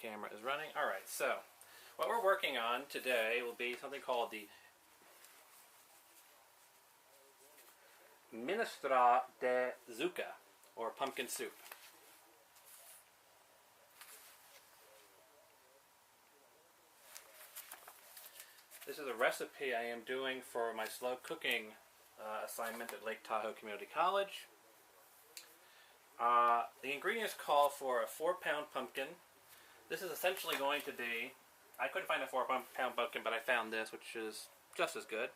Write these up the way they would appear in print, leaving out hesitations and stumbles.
Camera is running. Alright, so what we're working on today will be something called the Minestra de Zucca, or pumpkin soup. This is a recipe I am doing for my slow cooking assignment at Lake Tahoe Community College. The ingredients call for a 4-pound pumpkin. This is essentially going to be, I couldn't find a 4-pound pumpkin, but I found this, which is just as good.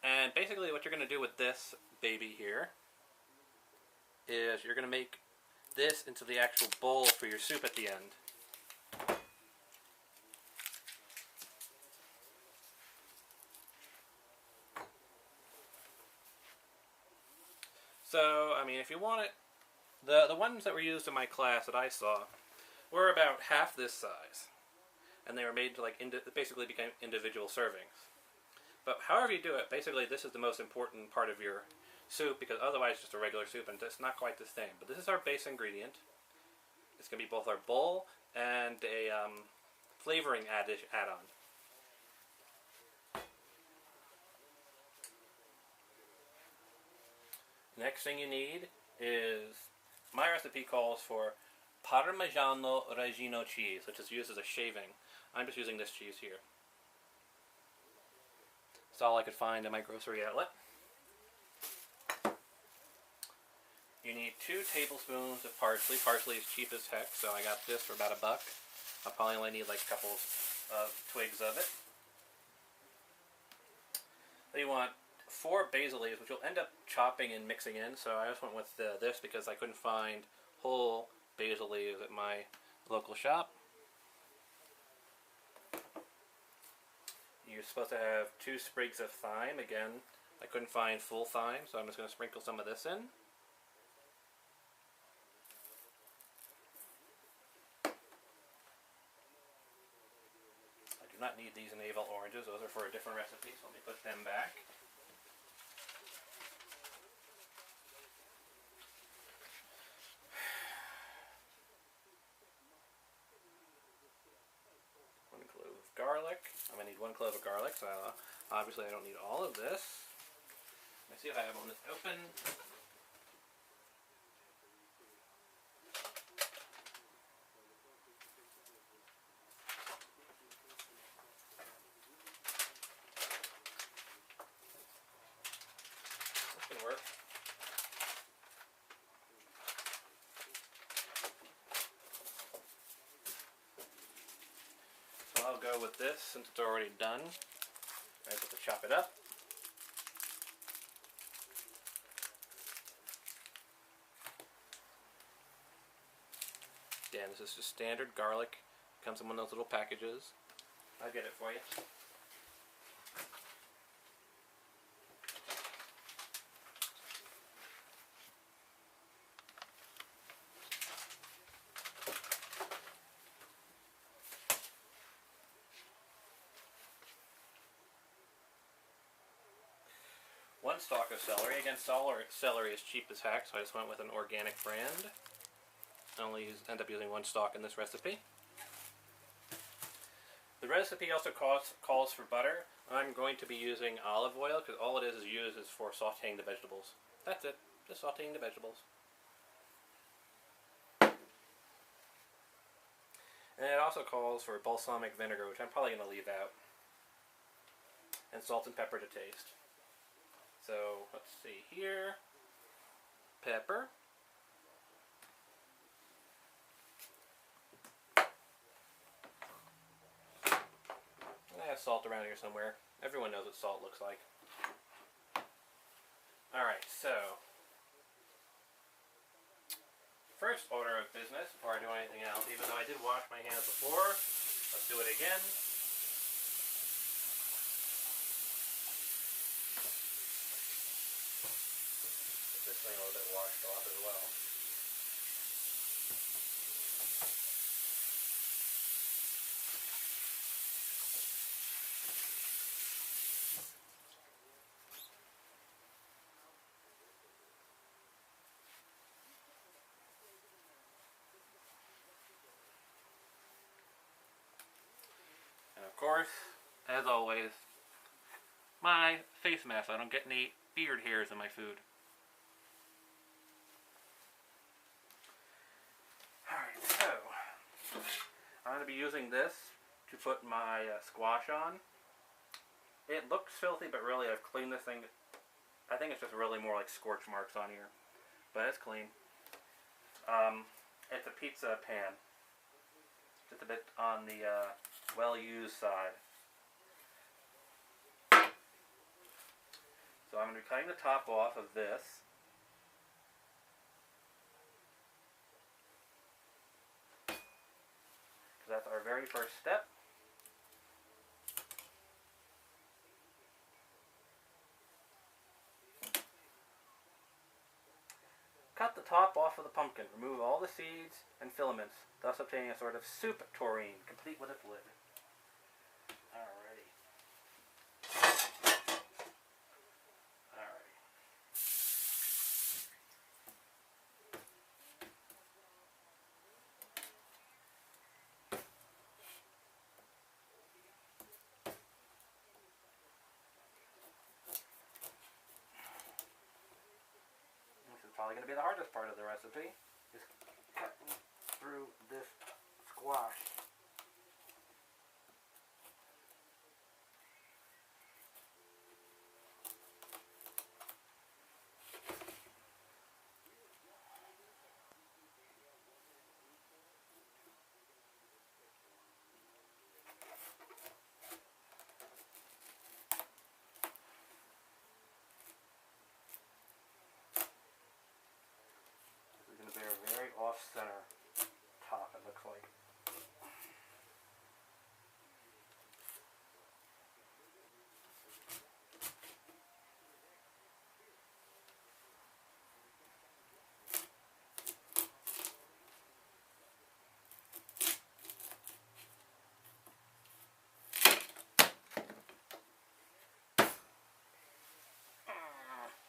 And basically what you're going to do with this baby here is you're going to make this into the actual bowl for your soup at the end. So, I mean, if you want it, the ones that were used in my class that I saw were about half this size. And they were made to basically become individual servings. But however you do it, basically this is the most important part of your soup, because otherwise it's just a regular soup and it's not quite the same. But this is our base ingredient. It's going to be both our bowl and a flavoring add-on. Next thing you need is, my recipe calls for Parmigiano Reggiano cheese, which is used as a shaving. I'm just using this cheese here. It's all I could find in my grocery outlet. You need 2 tablespoons of parsley. Parsley is cheap as heck, so I got this for about $1. I'll probably only need like a couple of twigs of it. Then you want 4 basil leaves, which you'll end up chopping and mixing in, so I just went with this because I couldn't find whole basil leaves at my local shop. You're supposed to have 2 sprigs of thyme. Again, I couldn't find full thyme, so I'm just going to sprinkle some of this in. I do not need these navel oranges. Those are for a different recipe, so let me put them back. Garlic. I'm going to need 1 clove of garlic, so obviously I don't need all of this. Let me see if I have one that's open. This can work. I'll go with this since it's already done. I just have to chop it up. Again, this is just standard garlic. It comes in one of those little packages. I'll get it for you. One stalk of celery. Again, celery is cheap as heck, so I just went with an organic brand. I only end up using 1 stalk in this recipe. The recipe also calls for butter. I'm going to be using olive oil because all it is used is for sauteing the vegetables. That's it, just sauteing the vegetables. And it also calls for balsamic vinegar, which I'm probably going to leave out. And salt and pepper to taste. So, let's see here. Pepper. I have salt around here somewhere. Everyone knows what salt looks like. Alright, so first order of business before I do anything else, even though I did wash my hands before, let's do it again. Get this thing a little bit washed off as well. course, as always, my face mask so I don't get any beard hairs in my food. Alright, so I'm going to be using this to put my squash on. It looks filthy, but really I've cleaned this thing. I think it's just really more like scorch marks on here, but it's clean. It's a pizza pan, just a bit on the well-used side. So I'm going to be cutting the top off of this. So that's our very first step. Cut the top off of the pumpkin. Remove all the seeds and filaments, thus obtaining a sort of soup tureen, complete with its lid. Alrighty. Alrighty. This is probably going to be the hardest part of the recipe, is cutting through this squash. They're very off-center top, it looks like.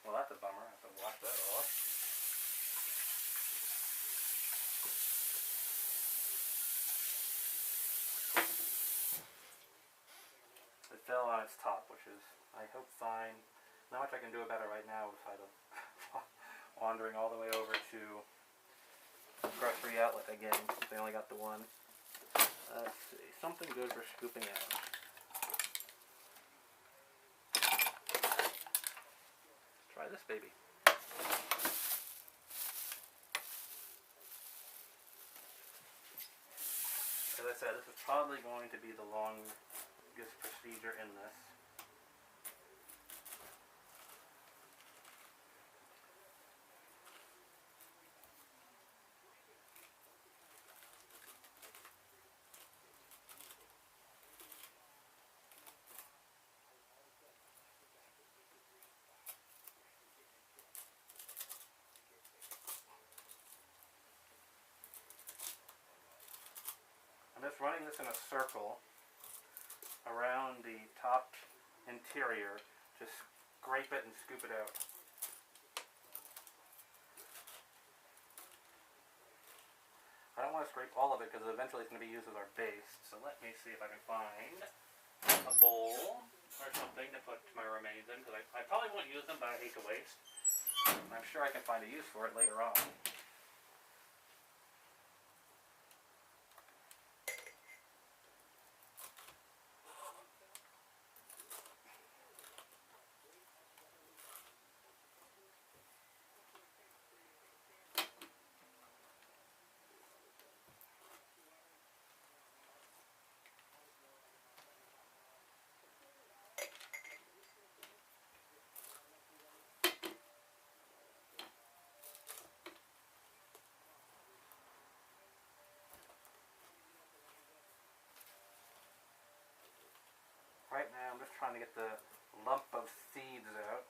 Well, that's a bummer. I have to wash that off. It fell on its top, which is, I hope, fine. Not much I can do about it right now besides wandering all the way over to grocery outlet again, since they only got the one. Let's see, something good for scooping out. Try this baby. As I said, this is probably going to be the longest procedure in this. I'm just running this in a circle around the top interior to scrape it and scoop it out. I don't want to scrape all of it because eventually it's going to be used as our base. So let me see if I can find a bowl or something to put my remains in, because I probably won't use them, but I hate to waste. I'm sure I can find a use for it later on. Right now I'm just trying to get the lump of seeds out.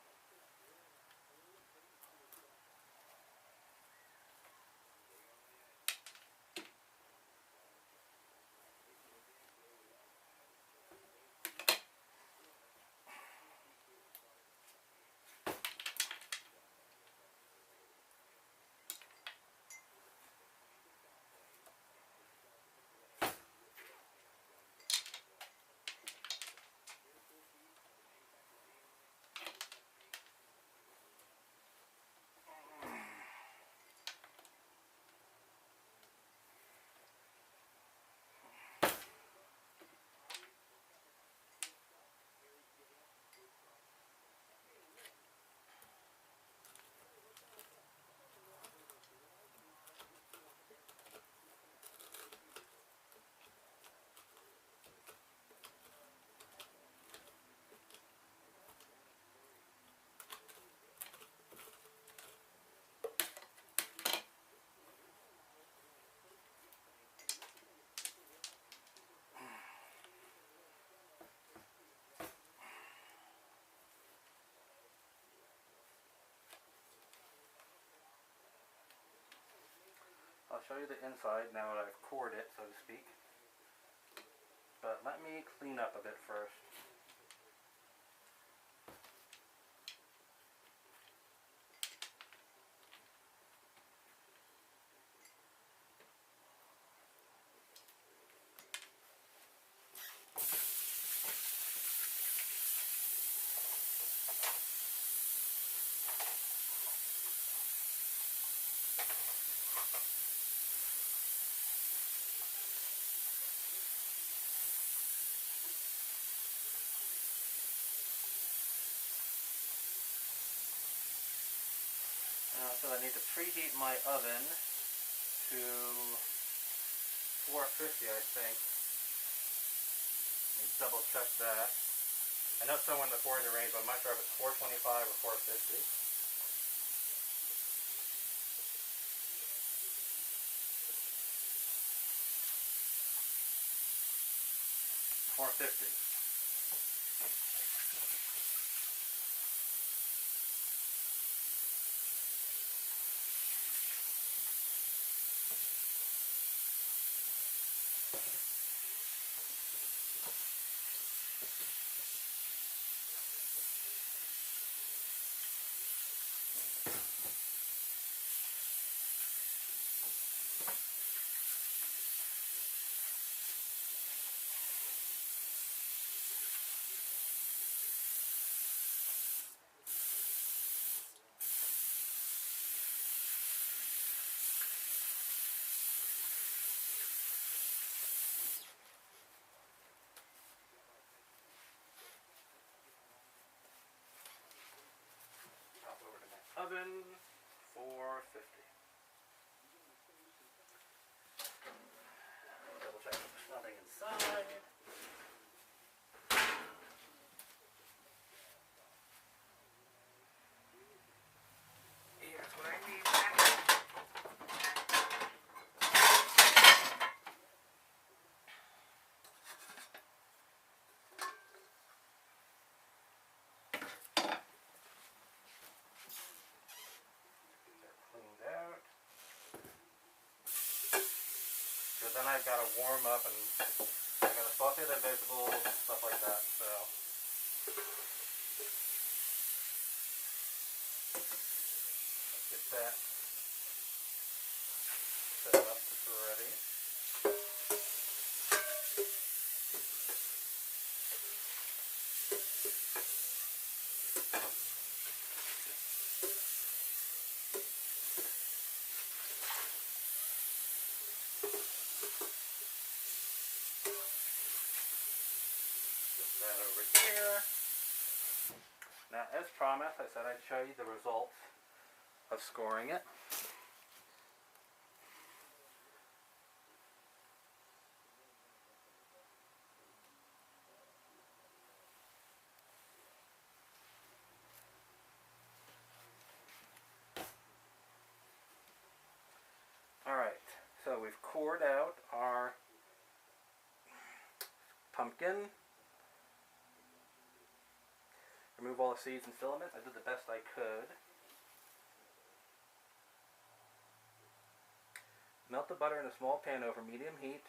I'll show you the inside now that I've cored it, so to speak. But let me clean up a bit first. So I need to preheat my oven to 450, I think. Let me double check that. I know somewhere in the 400 range, but I'm not sure if it's 425 or 450. 450. Oven, 450. Double check if there's nothing inside. Here's what I need back. Then I've got to warm up and I'm going to saute the vegetables and stuff like that, so let's get that set up, ready. That over here. Now, as promised, I said I'd show you the results of scoring it. Alright, so we've cored out our pumpkin. Remove all the seeds and filaments. I did the best I could. Melt the butter in a small pan over medium heat,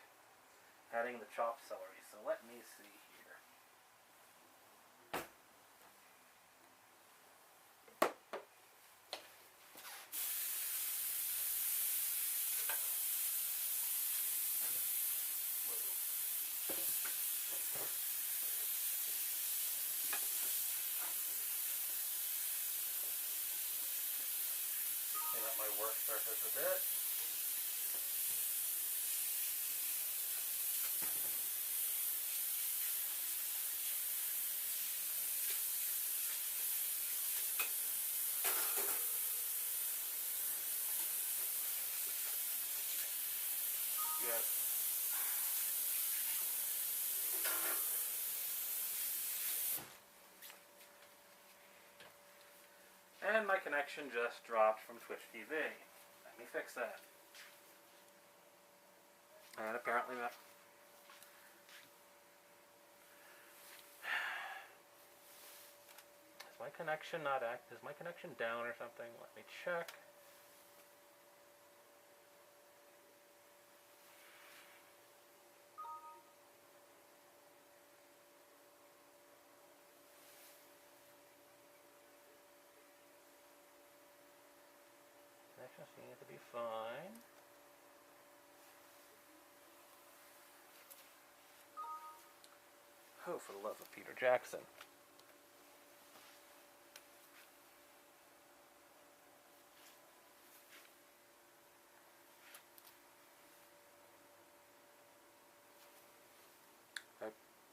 adding the chopped celery. So let me see here. Clean up my work surface a bit. Yes. And my connection just dropped from Twitch TV. Let me fix that. And apparently that... Is my connection not active? Is my connection down or something? Let me check. for the love of Peter Jackson.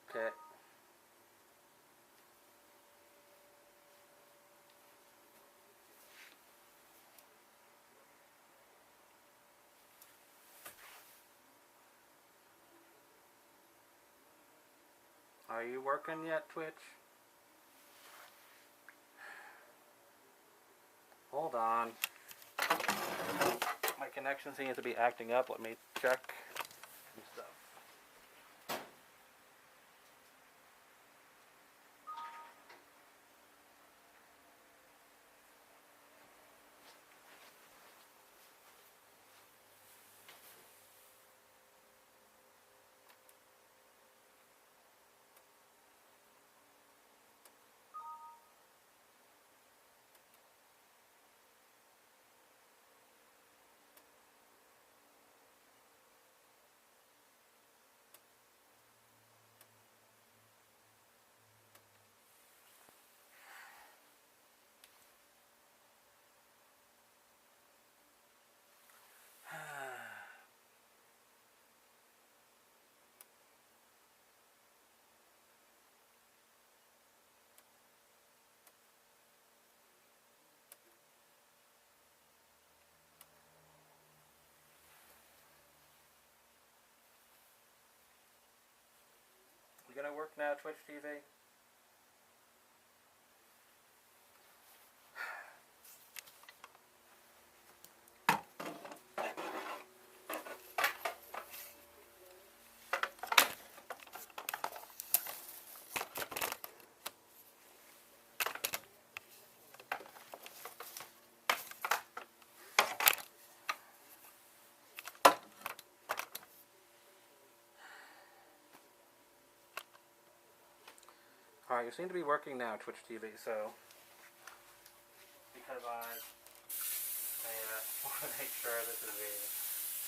Okay. Are you working yet, Twitch? Hold on. My connection seems to be acting up. Let me check some stuff. You gonna work now, Twitch TV? Alright, you seem to be working now, Twitch TV, so because I want to make sure this is a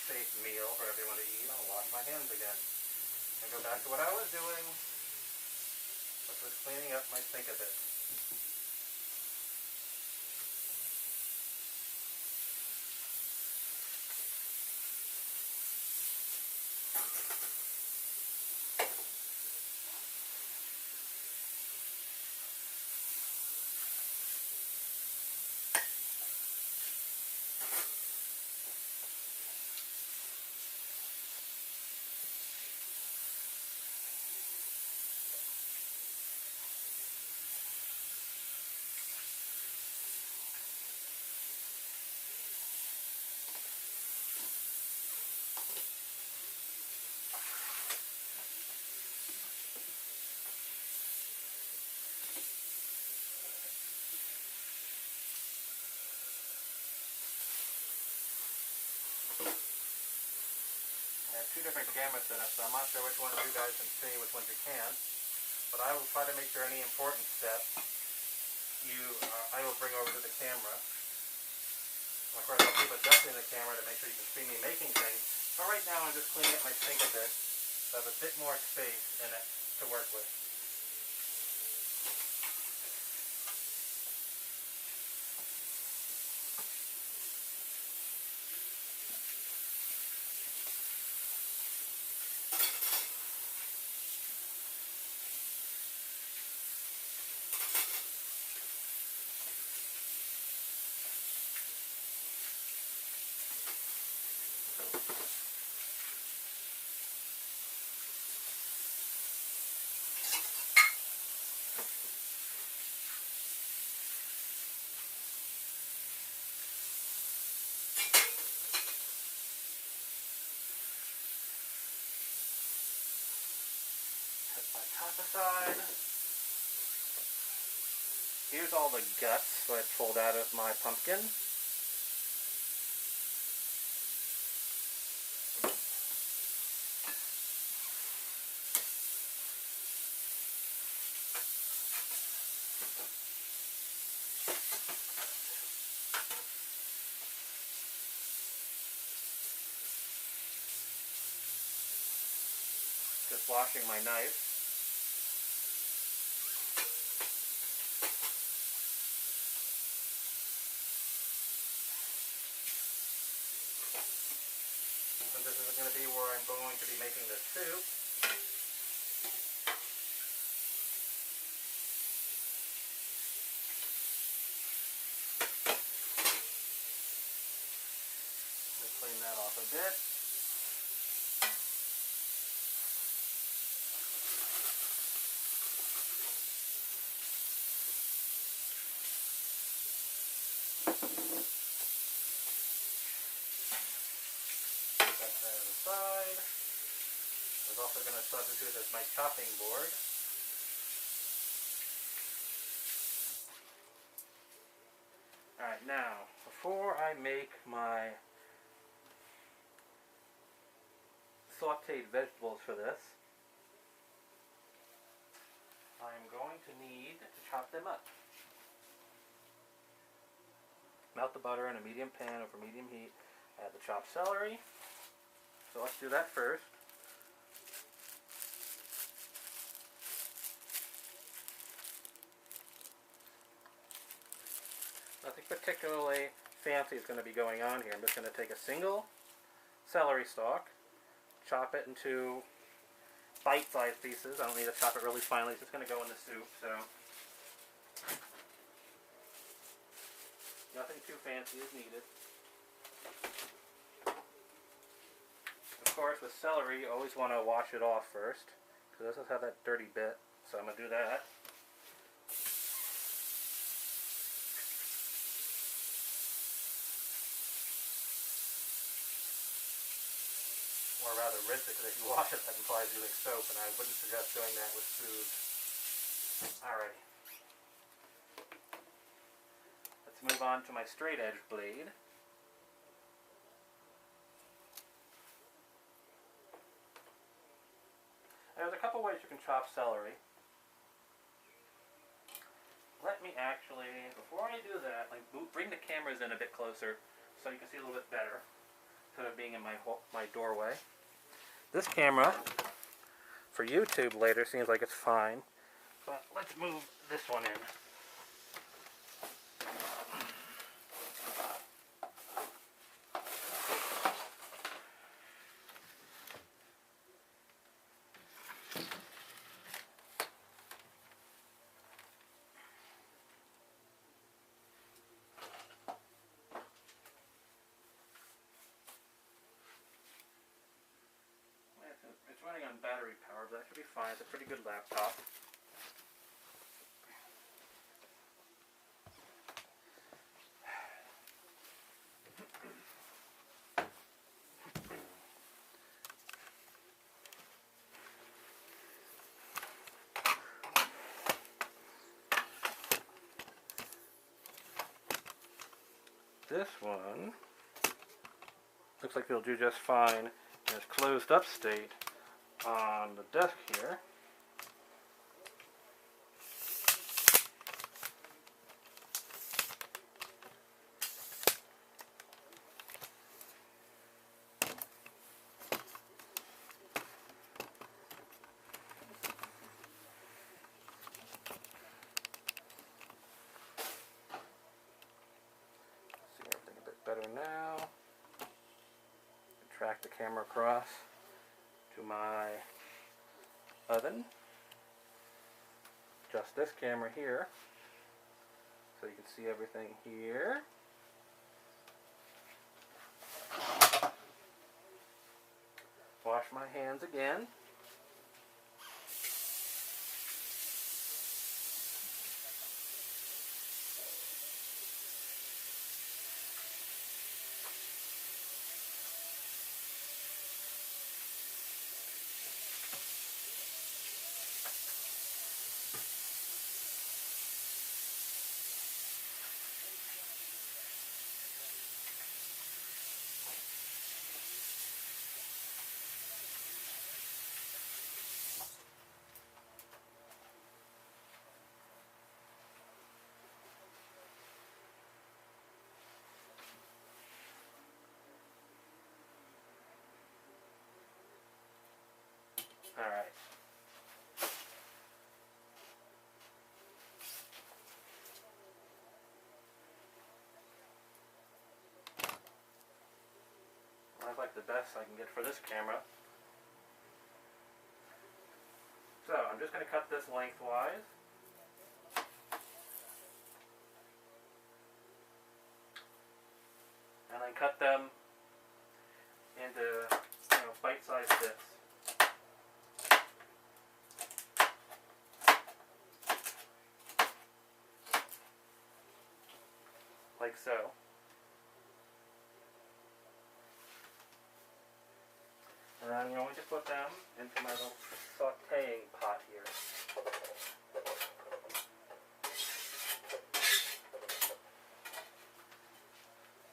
safe meal for everyone to eat, I'll wash my hands again. And go back to what I was doing, which was cleaning up my sink a bit. Two different camera setups, so I'm not sure which ones you guys can see, which ones you can't. But I will try to make sure any important step I will bring over to the camera. And of course, I'll keep adjusting the camera to make sure you can see me making things. But right now, I'm just cleaning up my sink a bit, so I have a bit more space in it to work with. My top aside. Here's all the guts that I pulled out of my pumpkin. Just washing my knife. I'm going to be making the soup. Let me clean that off a bit. Set that aside. I was also going to substitute as my chopping board. Alright, now, before I make my sauteed vegetables for this, I'm going to need to chop them up. Melt the butter in a medium pan over medium heat. Add the chopped celery. So let's do that first. Nothing particularly fancy is going to be going on here. I'm just going to take a single celery stalk, chop it into bite-sized pieces. I don't need to chop it really finely. It's just going to go in the soup. So nothing too fancy is needed. Of course, with celery, you always want to wash it off first, because this does have that dirty bit. So I'm going to do that. Or rather rinse it, because if you wash it, that implies using soap, and I wouldn't suggest doing that with food. Alrighty. Let's move on to my straight edge blade. There's a couple ways you can chop celery. Let me actually, before I do that, bring the cameras in a bit closer so you can see a little bit better, instead of being in my doorway. This camera, for YouTube later, seems like it's fine, but let's move this one in. It's running on battery power, but that should be fine. It's a pretty good laptop. This one looks like it'll do just fine in its closed up state on the desk here. See everything a bit better now. Track the camera across to my oven. Adjust this camera here so you can see everything here. Wash my hands again. Alright. I like the best I can get for this camera. just going to cut this lengthwise. And then cut them into bite-sized bits. Like so. And then I'm going to put them into my little sauteing pot here.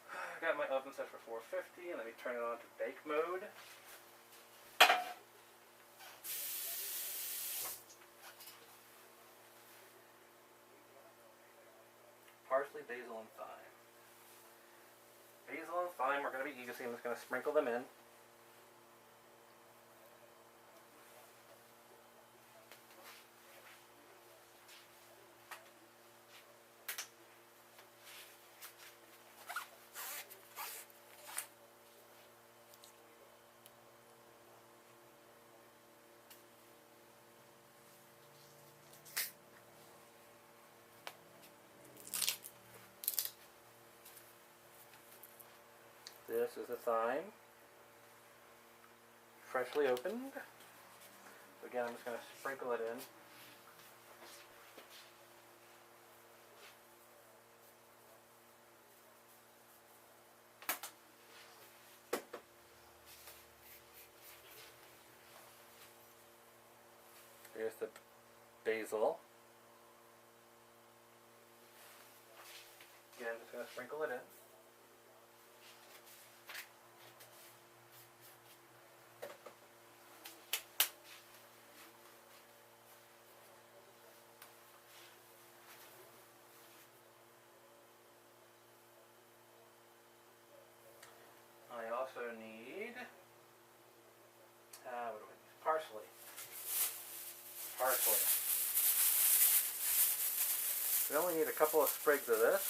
I got my oven set for 450, and let me turn it on to bake mode. Parsley, basil, and thyme. Basil and thyme are going to be easy. I'm just going to sprinkle them in. This is the thyme, freshly opened. So again, I'm just going to sprinkle it in. Here's the basil. Again, I'm just going to sprinkle it in. I also need, what do I need? Parsley. Parsley. We only need a couple of sprigs of this.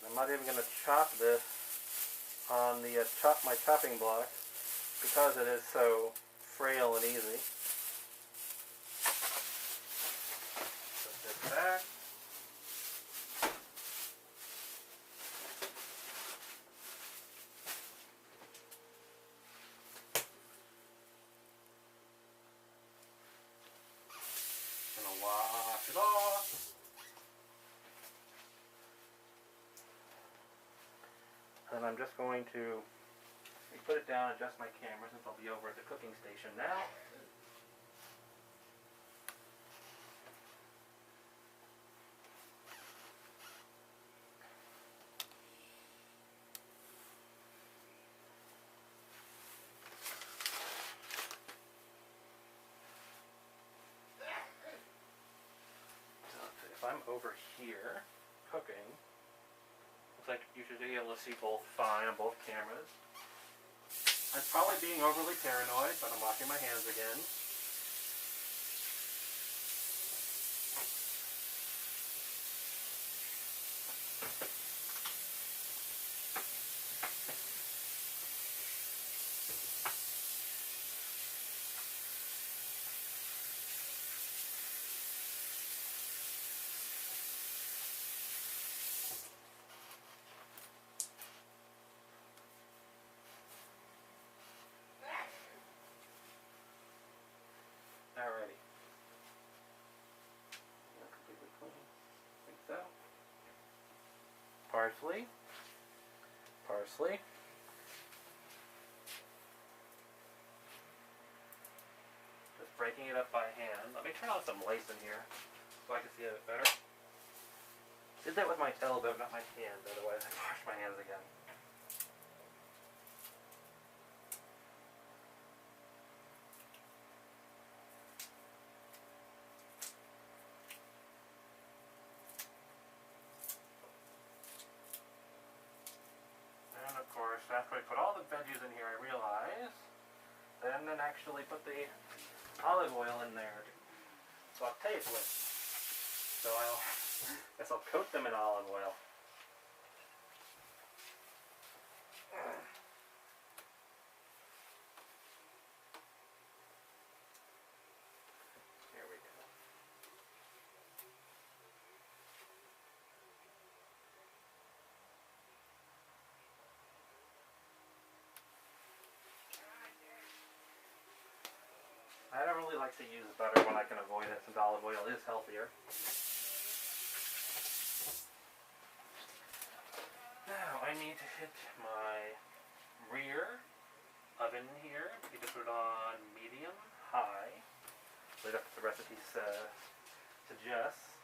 I'm not even going to chop this on the my chopping block because it is so frail and easy. Put this back. Wash it off. And I'm just going to put it down, adjust my camera since I'll be over at the cooking station now. If I'm over here cooking, looks like you should be able to see both fine on both cameras. I'm probably being overly paranoid, but I'm washing my hands again. Alrighty. Not completely clean. Like so. Parsley. Parsley. Just breaking it up by hand. Let me turn on some lace in here so I can see it better. Did that with my elbow, not my hand, otherwise I'd wash my hands again. And of course, after I put all the veggies in here, I realize that I didn't actually put the olive oil in there to saute it with. So guess I'll coat them in olive oil. like to use butter when I can avoid it, since olive oil is healthier. Now I need to hit my rear oven here. You just put it on medium, high. Right up what the recipe suggests.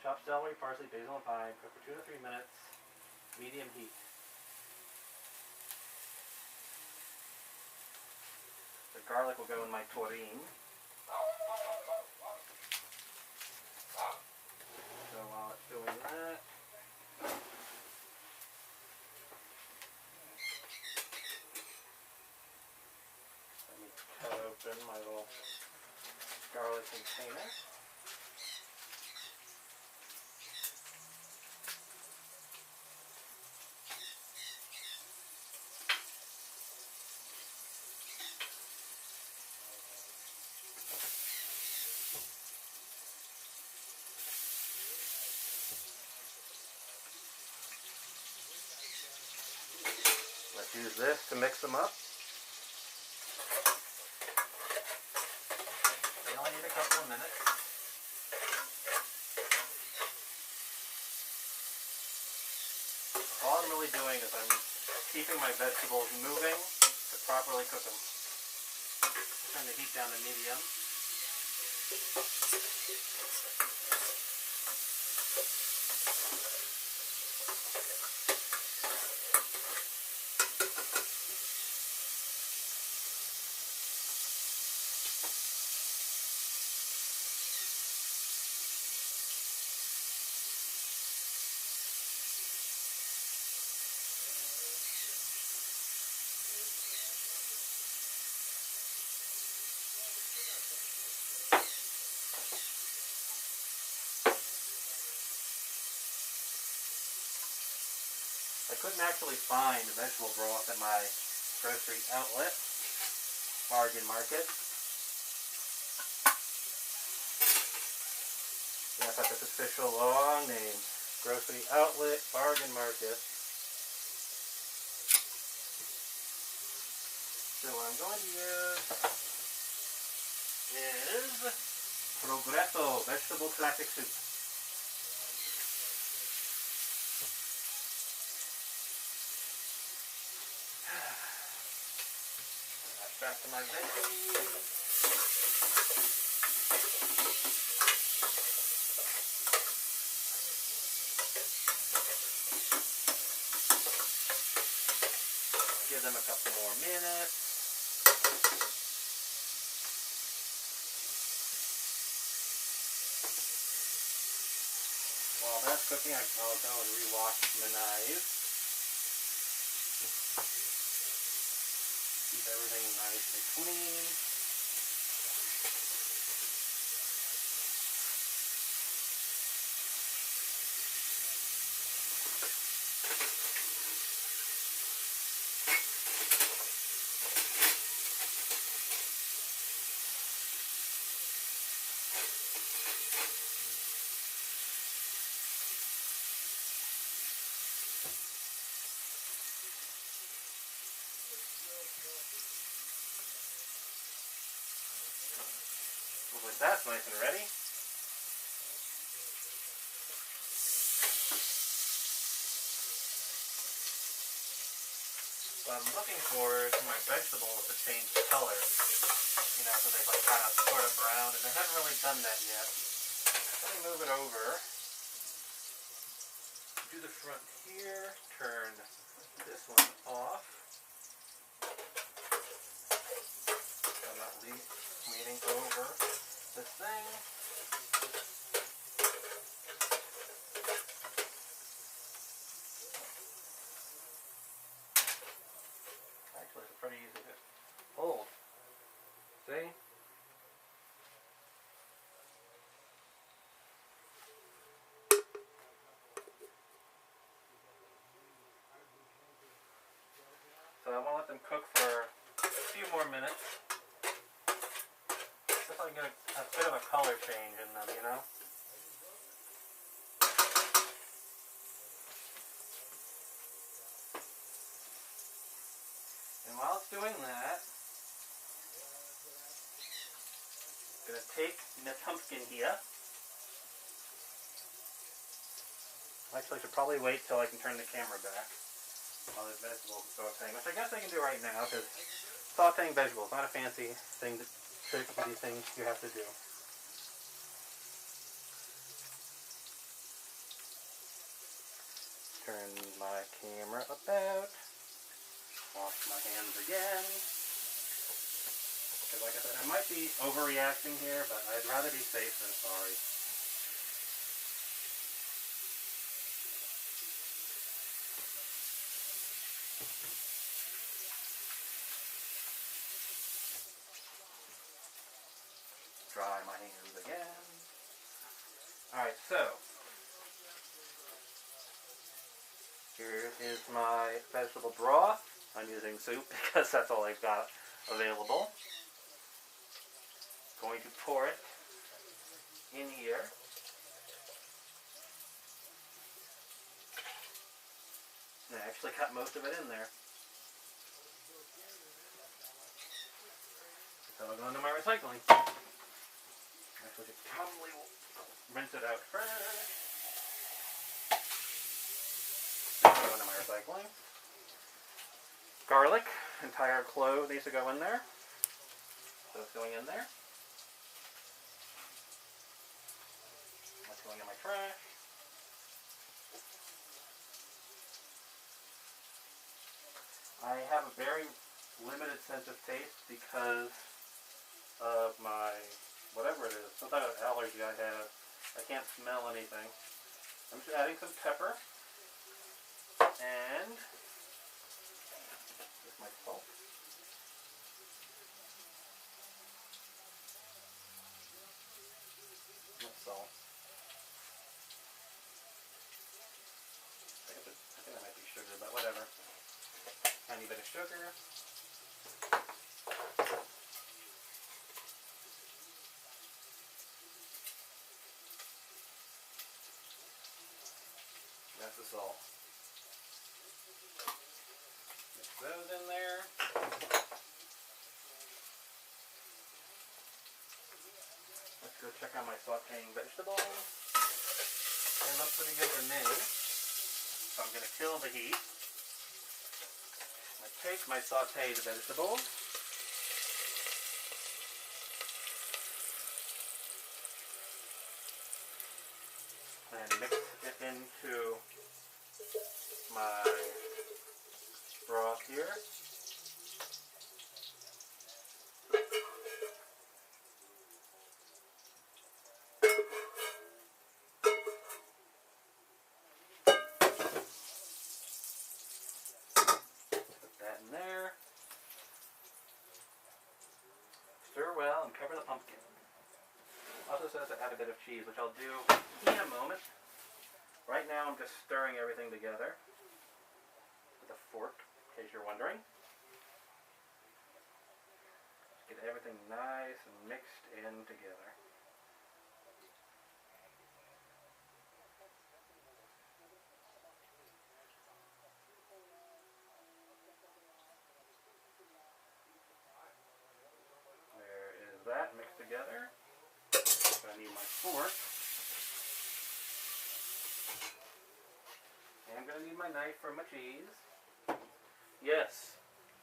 Chopped celery, parsley, basil, and thyme. Cook for 2 to 3 minutes. Medium heat. The garlic will go in my tureen. So while it's doing that, let me cut open my little garlic container. Let's use this to mix them up. They only need a couple of minutes. All I'm really doing is I'm keeping my vegetables moving to properly cook them. Turn the heat down to medium. I couldn't actually find vegetable broth at my grocery outlet, bargain market. Yes, that's its official long name, grocery outlet, bargain market. So what I'm going to use is Progresso Vegetable Classic Soup. Back to my veggies. Give them a couple more minutes. While that's cooking, I'll go and rewash my knives. Keep everything nice and clean. With that, nice and ready. What I'm looking for is my vegetables to change color. You know, so they've like kind of sort of brown, and they haven't really done that yet. Let me move it over. Do the front here. Turn this one off. I'm not leaning over this thing. Actually, it's pretty easy to hold. See? So I want to let them cook for a few more minutes. Just so I get a bit of a color change in them, you know? And while it's doing that, Gonna take the pumpkin here. Actually, I should probably wait till I can turn the camera back while the vegetables are sauteing, which I guess I can do right now because sauteing vegetables not a fancy thing, tricky thing you have to do. Turn my camera about. Wash my hands again. Because like I said, I might be overreacting here, but I'd rather be safe than sorry. Dry my hands again. Alright, so here is my vegetable broth. I'm using soup because that's all I've got available. Going to pour it in here. And I actually got most of it in there. So I'll go into my recycling. Actually, should probably rinse it out first. Go into my recycling. Garlic, entire clove needs to go in there. So it's going in there. That's going in my trash. I have a very limited sense of taste because of my, whatever it is, some type of allergy I have. I can't smell anything. I'm just adding some pepper. And my salt. Not salt. I think that might be sugar, but whatever. Tiny bit of sugar. That's the salt. Mix those in there. Let's go check on my sauteing vegetables. They look pretty good to me. So I'm going to kill the heat. I'm going to take my sauteed vegetables. And mix it into my broth here. There. Stir well and cover the pumpkin. Also says to add a bit of cheese, which I'll do in a moment. Right now I'm just stirring everything together with a fork, in case you're wondering. Get everything nice and mixed in together. That mixed together. So I need my fork. And I'm going to need my knife for my cheese. Yes,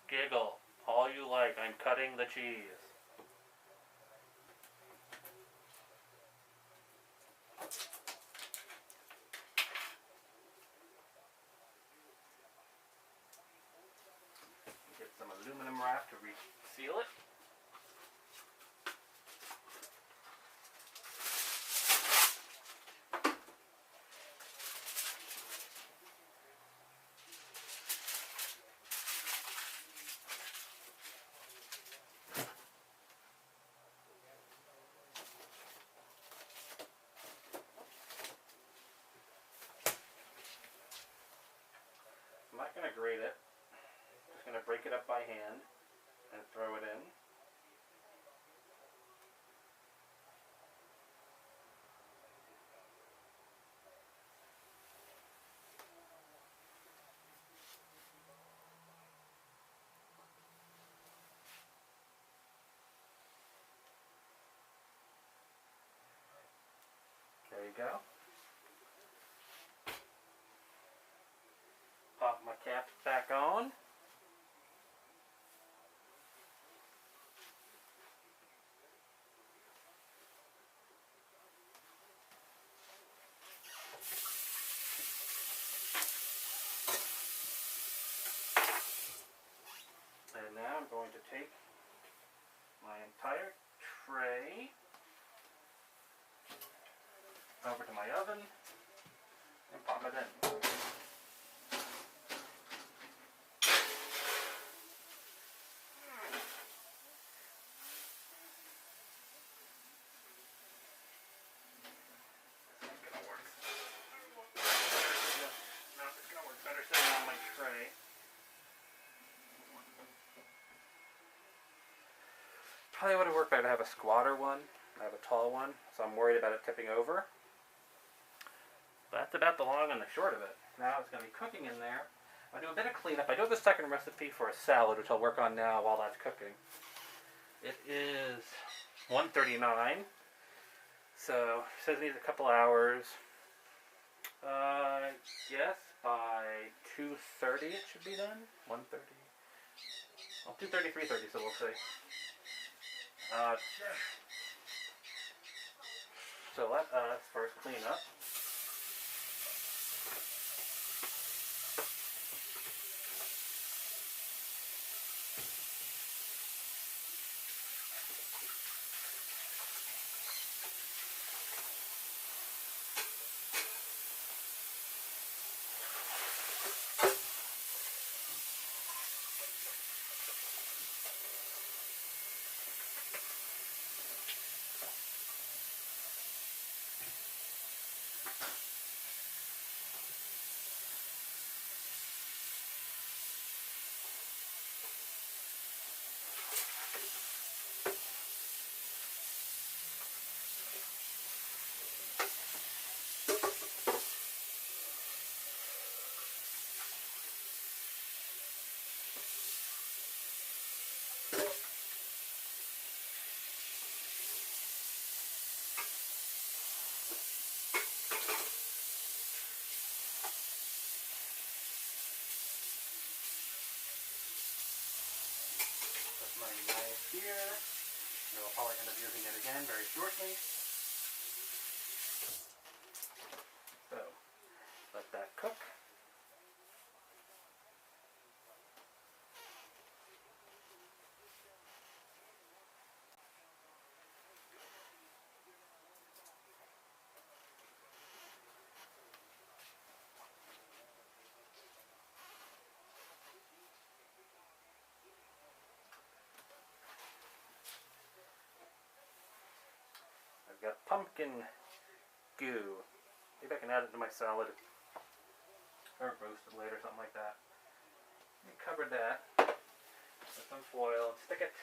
giggle all you like. I'm cutting the cheese. Get some aluminum wrap to reseal it. I'm not going to grate it. I'm just going to break it up by hand and throw it in. go. Pop my cap back on. And now I'm going to take my entire tray over to my oven and pop it in. Probably would have worked better to have a squatter one. I have a tall one, so I'm worried about it tipping over. But that's about the long and the short of it. Now it's going to be cooking in there. I'll do a bit of cleanup. I do have a second recipe for a salad, which I'll work on now while that's cooking. It is 1:39, so it says it needs a couple hours. Yes, by 2:30 it should be done. 1:30. Well, 2:30, 3:30, so we'll see. So let's first clean up. My knife here. And I'll probably end up using it again very shortly. So, let that cook. I've got pumpkin goo. Maybe I can add it to my salad or roast it later, something like that. Let me cover that with some foil and stick it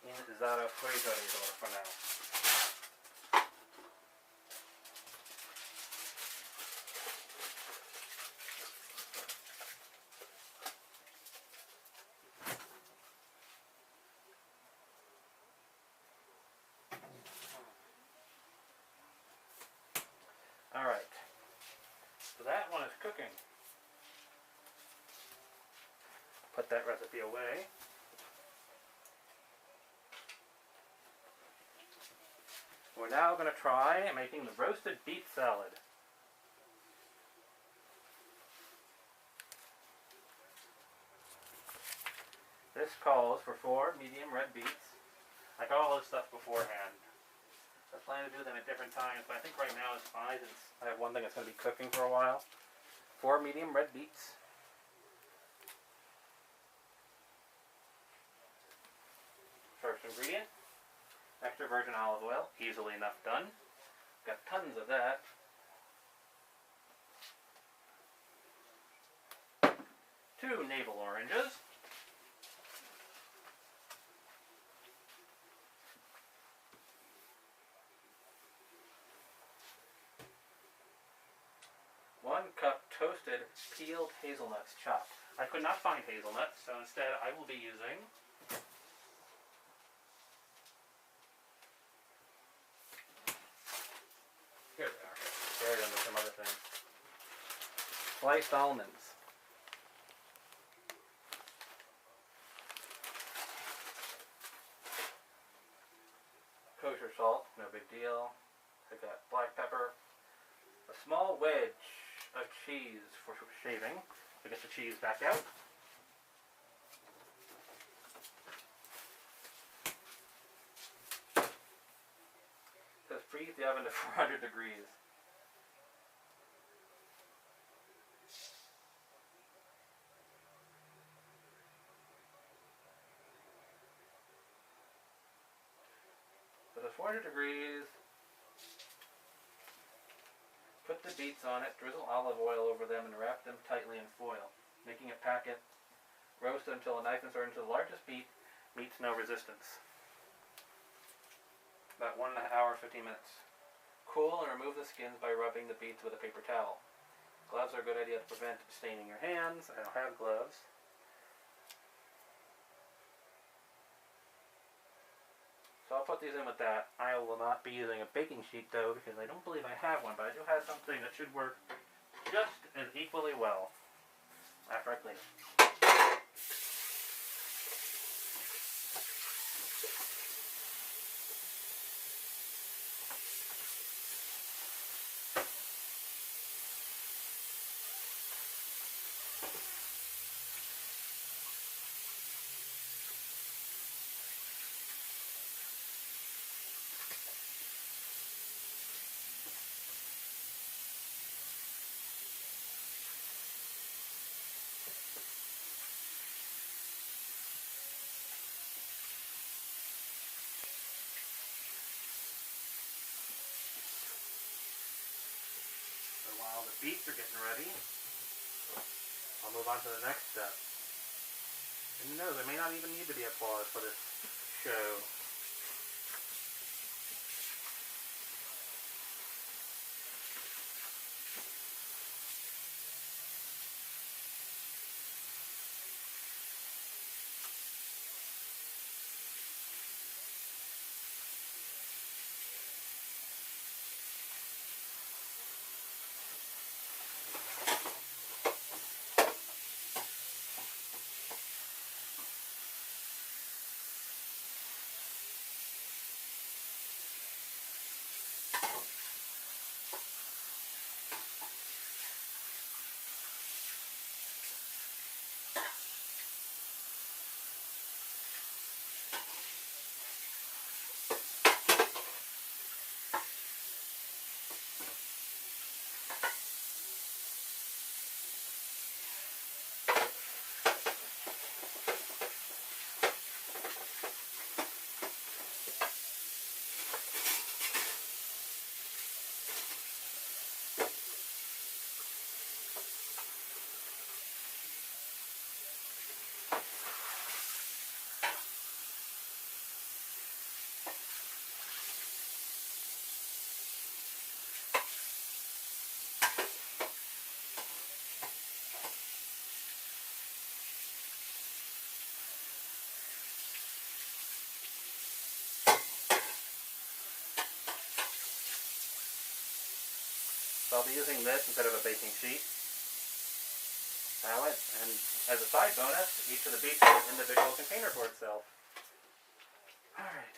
in the risotto for now. Alright, so that one is cooking. Put that recipe away. We're now going to try making the roasted beet salad. This calls for 4 medium red beets. I got all this stuff beforehand. I plan to do them at different times, but I think right now is fine since I have one thing that's going to be cooking for a while. 4 medium red beets. First ingredient, extra virgin olive oil, easily enough done. Got tons of that. 2 navel oranges. 1 cup toasted peeled hazelnuts chopped. I could not find hazelnuts, so instead I will be using here they sliced almonds. Kosher salt, no big deal. I got black pepper. A small wedge of cheese for shaving. So get the cheese back out. It says preheat the oven to 400 degrees. So to 400 degrees, put the beets on it, drizzle olive oil over them, and wrap them tightly in foil. Making a packet, roast them until a knife inserted into the largest beet meets no resistance. About 1 hour, 15 minutes. Cool and remove the skins by rubbing the beets with a paper towel. Gloves are a good idea to prevent staining your hands. I don't have gloves. So I'll put these in with that. I will not be using a baking sheet though, because I don't believe I have one, but I do have something that should work just as equally well after I clean it. While the beets are getting ready, I'll move on to the next step. And no, there may not even need to be applause for this show. So I'll be using this instead of a baking sheet. Palette, and as a side bonus, each of the beets has an individual container for itself. Alright.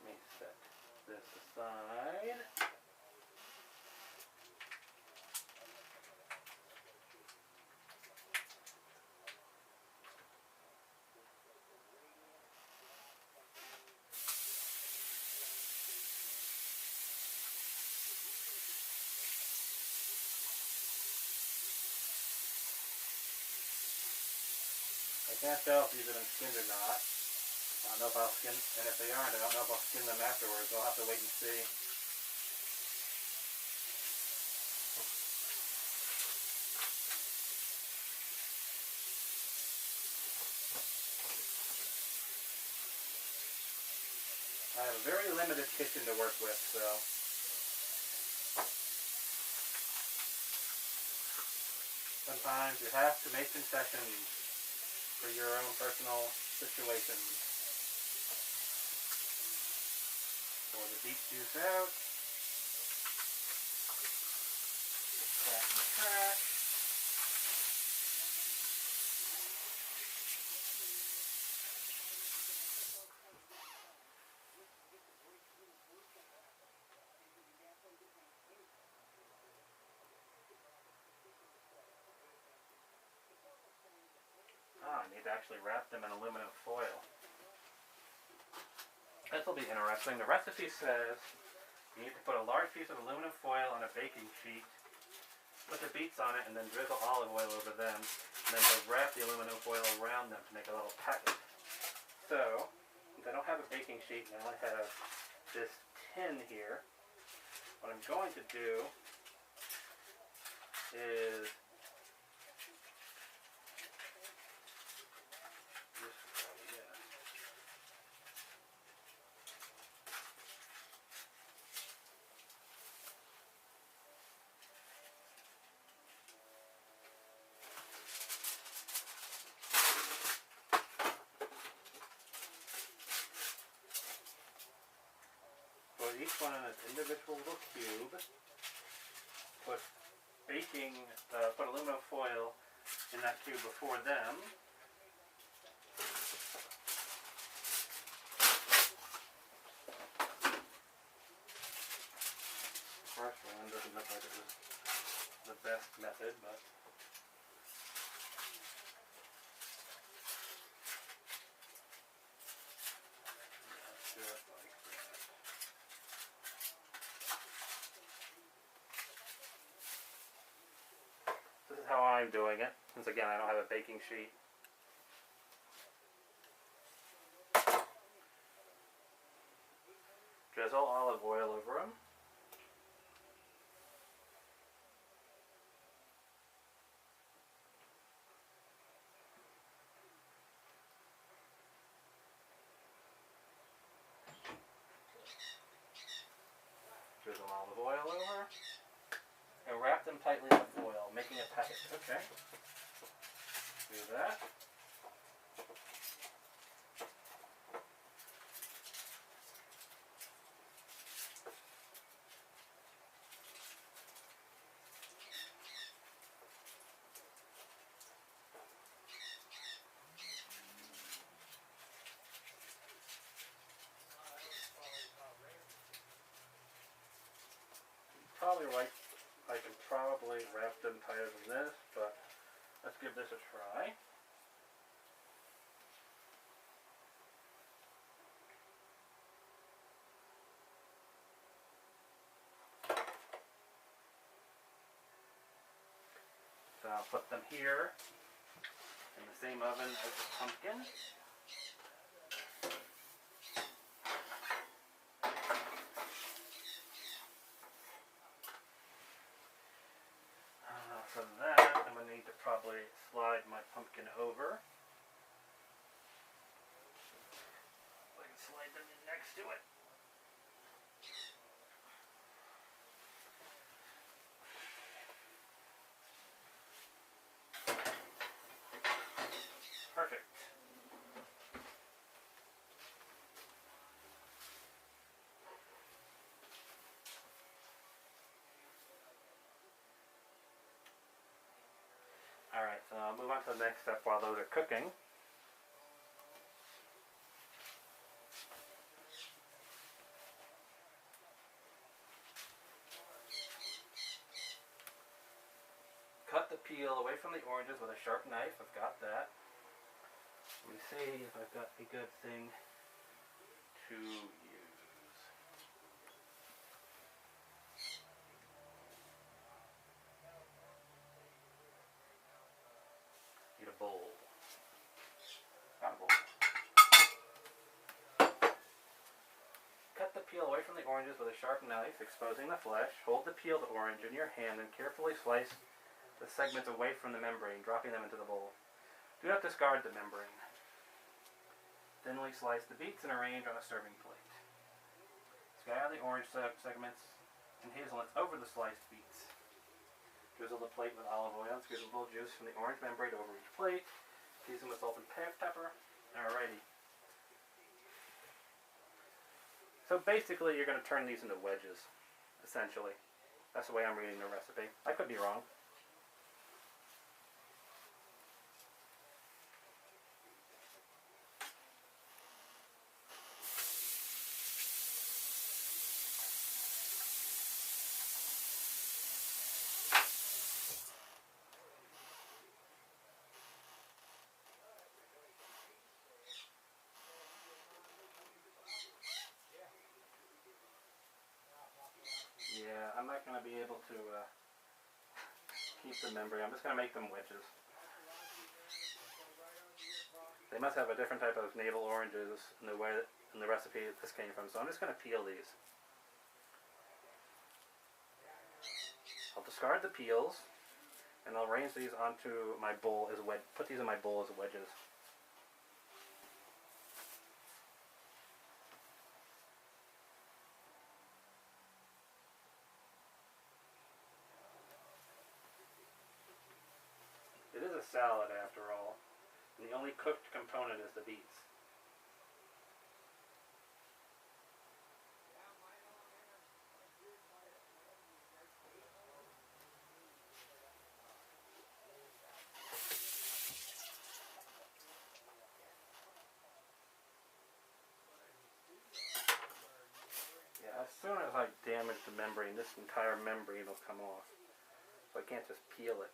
Let me set this aside. I can't tell if these have been skinned or not. I don't know if I'll skin, and if they aren't, I don't know if I'll skin them afterwards. I'll have to wait and see. I have a very limited kitchen to work with, so Sometimes you have to make concessions for your own personal situations. Pour the beet juice out. Back in the trash. I need to actually wrap them in aluminum foil. This will be interesting. The recipe says you need to put a large piece of aluminum foil on a baking sheet, put the beets on it, and then drizzle olive oil over them, and then to wrap the aluminum foil around them to make a little packet. So, since I don't have a baking sheet and I only have this tin here, what I'm going to do is each one in its individual little cube. Put put aluminum foil in that cube before them. First one doesn't look like it was the best method, but let's do it like that. This is how I'm doing it, since again I don't have a baking sheet. Drizzle olive oil over them. Drizzle olive oil over. And wrap them tightly in the foil, making a packet. Okay. Do that. Probably right. I can probably wrap them tighter than this, but let's give this a try. So I'll put them here in the same oven as the pumpkin. For that, I'm going to need to probably slide my pumpkin over. I can slide them in next to it. Perfect. Alright, so I'll move on to the next step while those are cooking. Cut the peel away from the oranges with a sharp knife. I've got that. Let me see if I've got a good thing to use. Need a bowl. Got a bowl. Cut the peel away from the oranges with a sharp knife, exposing the flesh. Hold the peeled orange in your hand and carefully slice the segments away from the membrane, dropping them into the bowl. Do not discard the membrane. Thinly slice the beets and arrange on a serving plate. Scatter the orange segments and hazelnuts over the sliced beets. Drizzle the plate with olive oil. Squeeze a little juice from the orange membrane over each plate. Season with salt and pepper. Alrighty. So basically you're going to turn these into wedges, essentially. That's the way I'm reading the recipe. I could be wrong. Yeah, I'm not going to be able to keep the membrane. I'm just going to make them wedges. They must have a different type of navel oranges in the recipe that this came from, so I'm just going to peel these. I'll discard the peels, and I'll arrange these onto my bowl as put these in my bowl as wedges. It is a salad after all, and the only cooked component is the beets. Yeah, as soon as I damage the membrane, this entire membrane will come off. So I can't just peel it.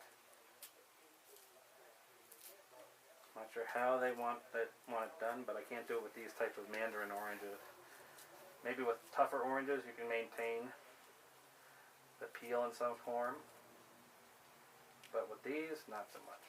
Not sure how they want it done, but I can't do it with these type of mandarin oranges. Maybe with tougher oranges you can maintain the peel in some form, but with these, not so much.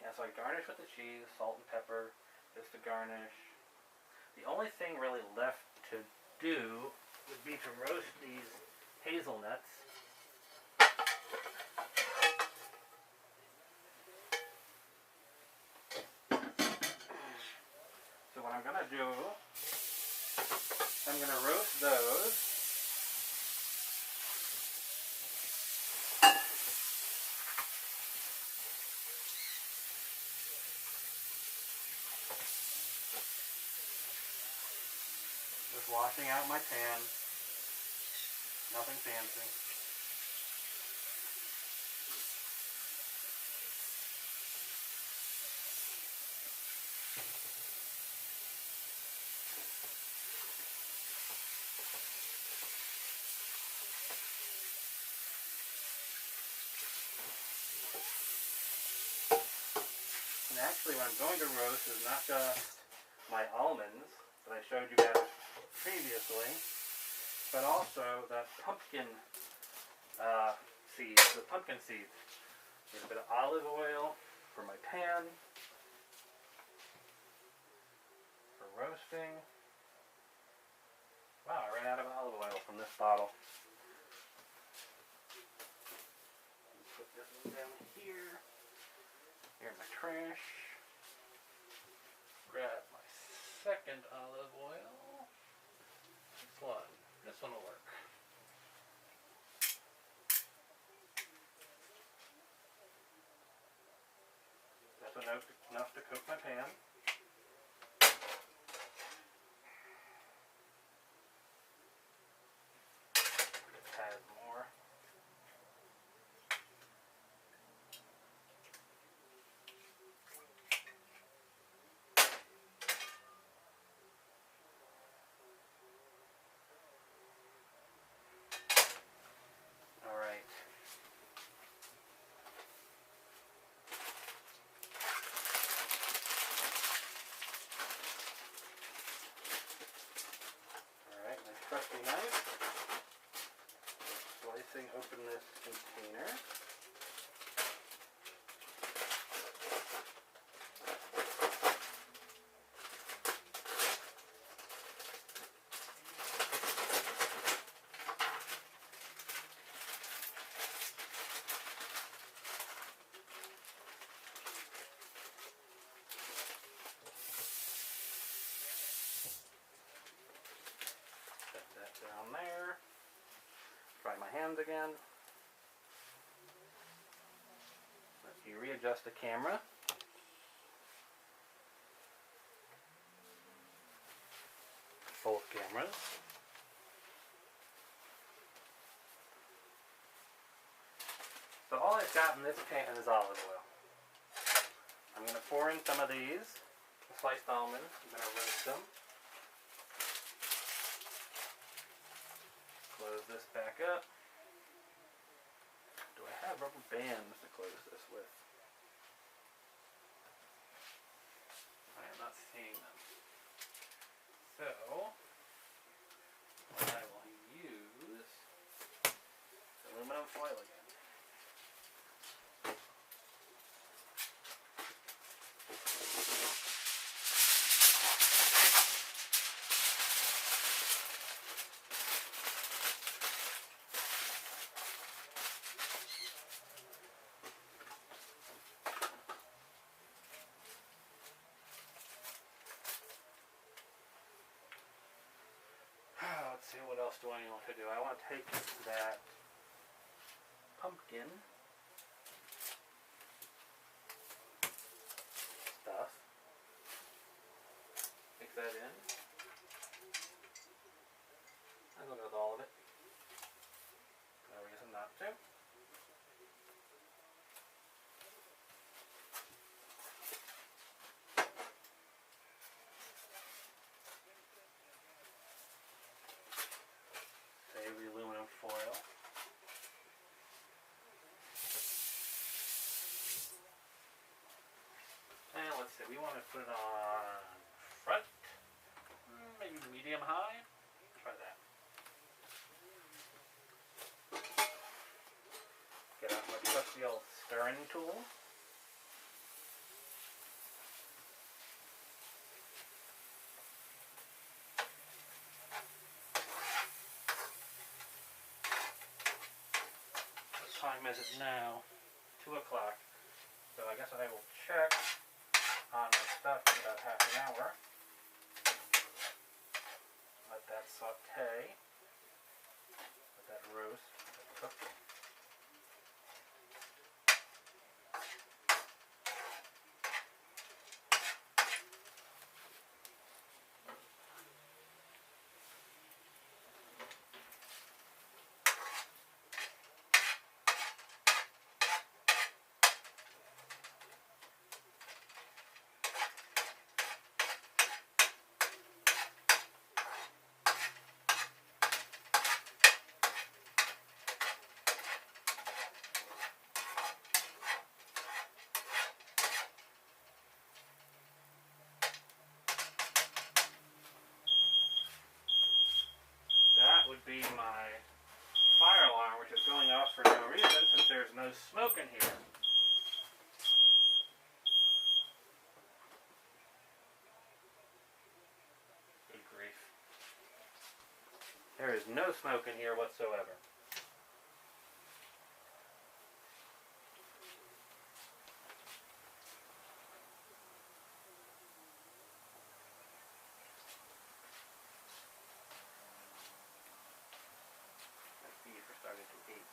Yeah, so I garnish with the cheese, salt and pepper, just to garnish. The only thing really left to do would be to roast these hazelnuts. So what I'm going to do, I'm going to roast those. Just washing out my pan. Nothing fancy. And actually what I'm going to roast is not just my almonds that I showed you guys previously, but also that pumpkin seeds, the pumpkin seeds. There's a bit of olive oil for my pan, for roasting. Wow, I ran out of olive oil from this bottle. Put this one down here. Here's my trash. Grab my second olive oil. This one will work. That's enough to cook my pan. A tad more. trusty knife. Slicing open this container. Set that down there. Try my hands again. Let you readjust the camera. Both cameras. So all I've got in this pan is olive oil. I'm going to pour in some of these sliced almonds. I'm going to roast them. Close this back up. Do I have rubber bands to close this with? I am not seeing them. So, I will use aluminum foil again. Let's see, what else do I want to do? I want to take that pumpkin stuff, mix that in. I'll go with all of it. No reason not to. Save the aluminum foil. And let's see, we want to put it on front, maybe medium high. Try that. Get out my trusty old stirring tool. What time is it now? 2 o'clock. So I guess I will check on my stuff in about half an hour. Let that saute. Let that roast. Let that cook. That would be my fire alarm, which is going off for no reason since there's no smoke in here. Good grief. There is no smoke in here whatsoever. Started to ache.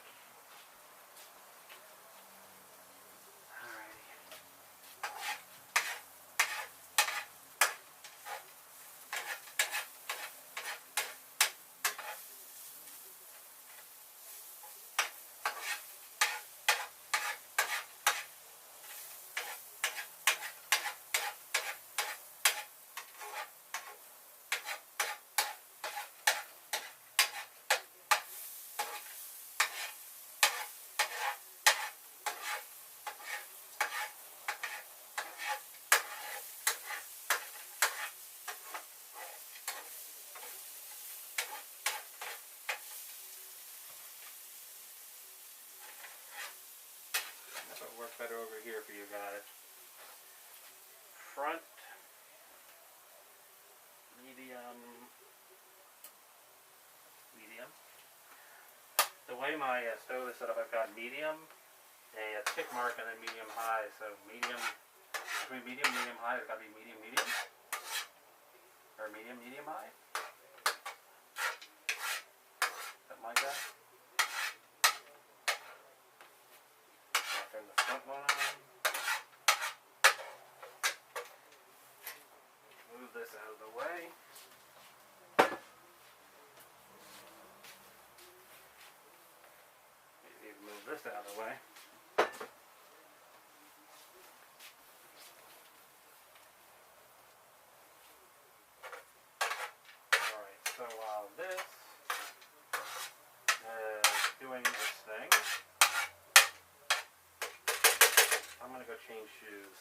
way my stove is set up, I've got medium, a tick mark, and then medium high. So medium, between medium high, it's got to be medium or medium high, something like that. I'll turn the front one on. Move this out of the way. Move this out of the way. Alright, so while this is doing this thing, I'm going to go change shoes.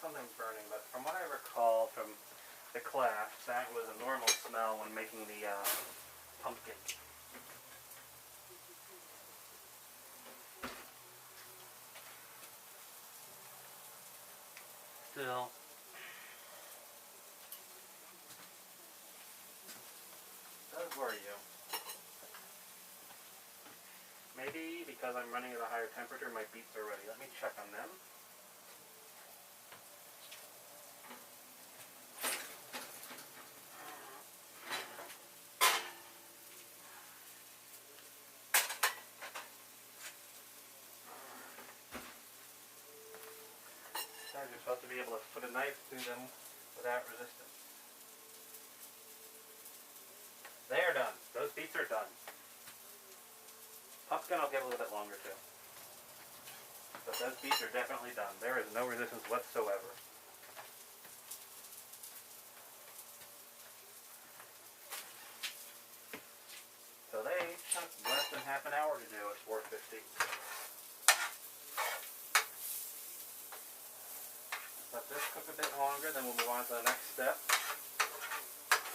Something burning, but from what I recall from the class, that was a normal smell when making the pumpkin. Still, does worry you. Maybe because I'm running at a higher temperature, my beets are ready. Let me check on them. You're supposed to be able to put a knife through them without resistance. They are done. Those beets are done. Pumpkin I'll give a little bit longer too. But those beets are definitely done. There is no resistance whatsoever. So they took less than half an hour to do at 450. Let this cook a bit longer, then we'll move on to the next step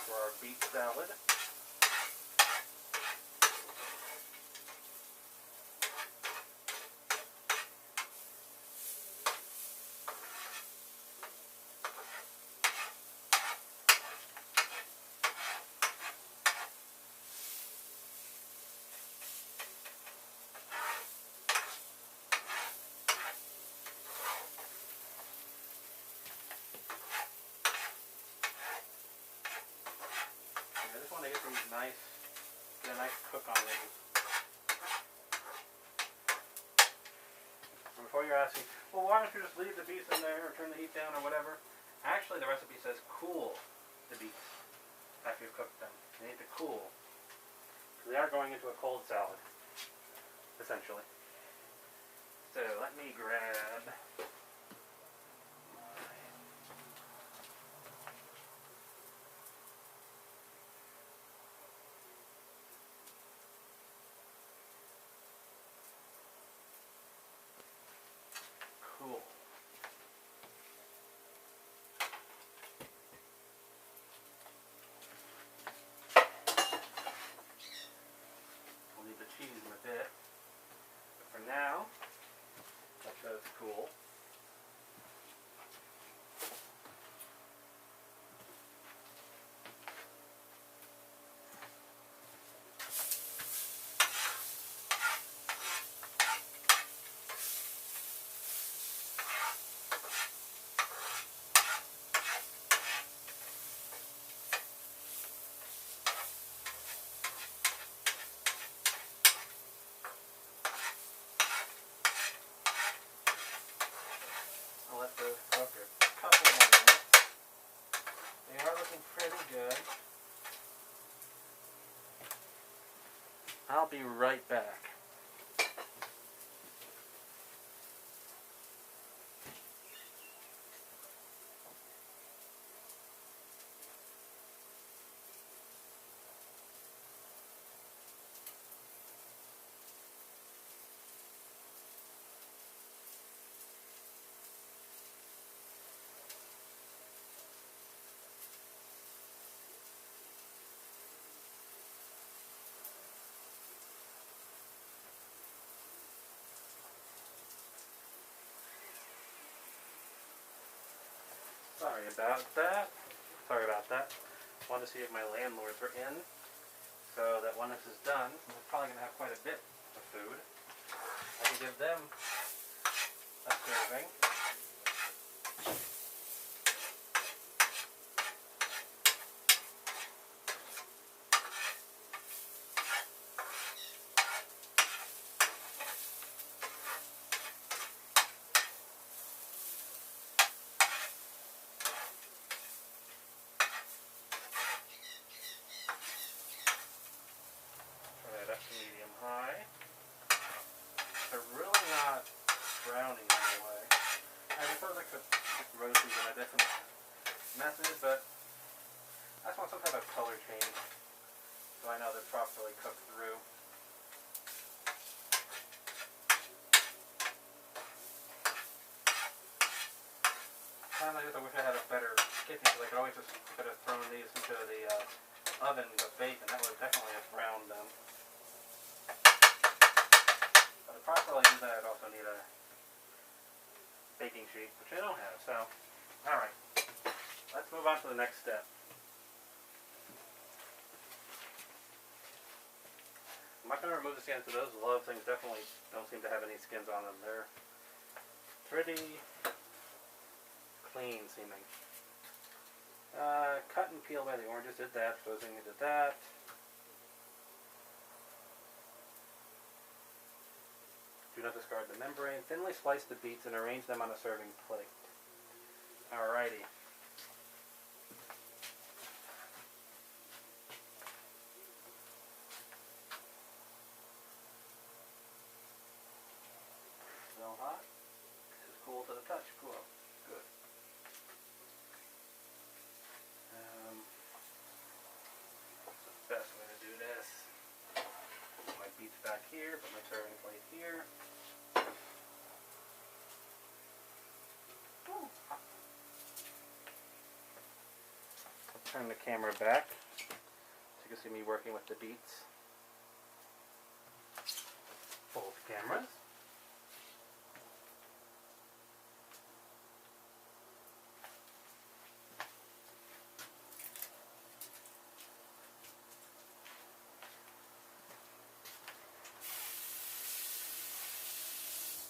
for our beet salad. Get a nice cook on these. And before you're asking, well, why don't you just leave the beets in there or turn the heat down or whatever? Actually, the recipe says cool the beets after you've cooked them. They need to cool. Because they are going into a cold salad, essentially. So let me grab cool. I'll be right back. Sorry about that. Wanted to see if my landlords were in, so that when this is done, we're probably going to have quite a bit of food. I can give them a serving. Medium high. They're really not browning anyway. I suppose I could roast these in a different method, but I just want some type of color change so I know they're properly cooked through. Sometimes I wish I had a better kitchen because I could always just could have thrown these into the oven to bake, and that would definitely have browned them. But to properly do that, I'd also need a baking sheet, which I don't have. So, alright. Let's move on to the next step. I'm not going to remove the skins, because those love things definitely don't seem to have any skins on them. They're pretty clean seeming. Cut and peel by the oranges, did that. Supposing we did that. Do not discard the membrane. Thinly slice the beets and arrange them on a serving plate. Alrighty. Still hot? This is cool to the touch. Cool. Good. What's the best way to do this? Put my beets back here. Put my serving plate here. Turn the camera back so you can see me working with the beets. Both cameras.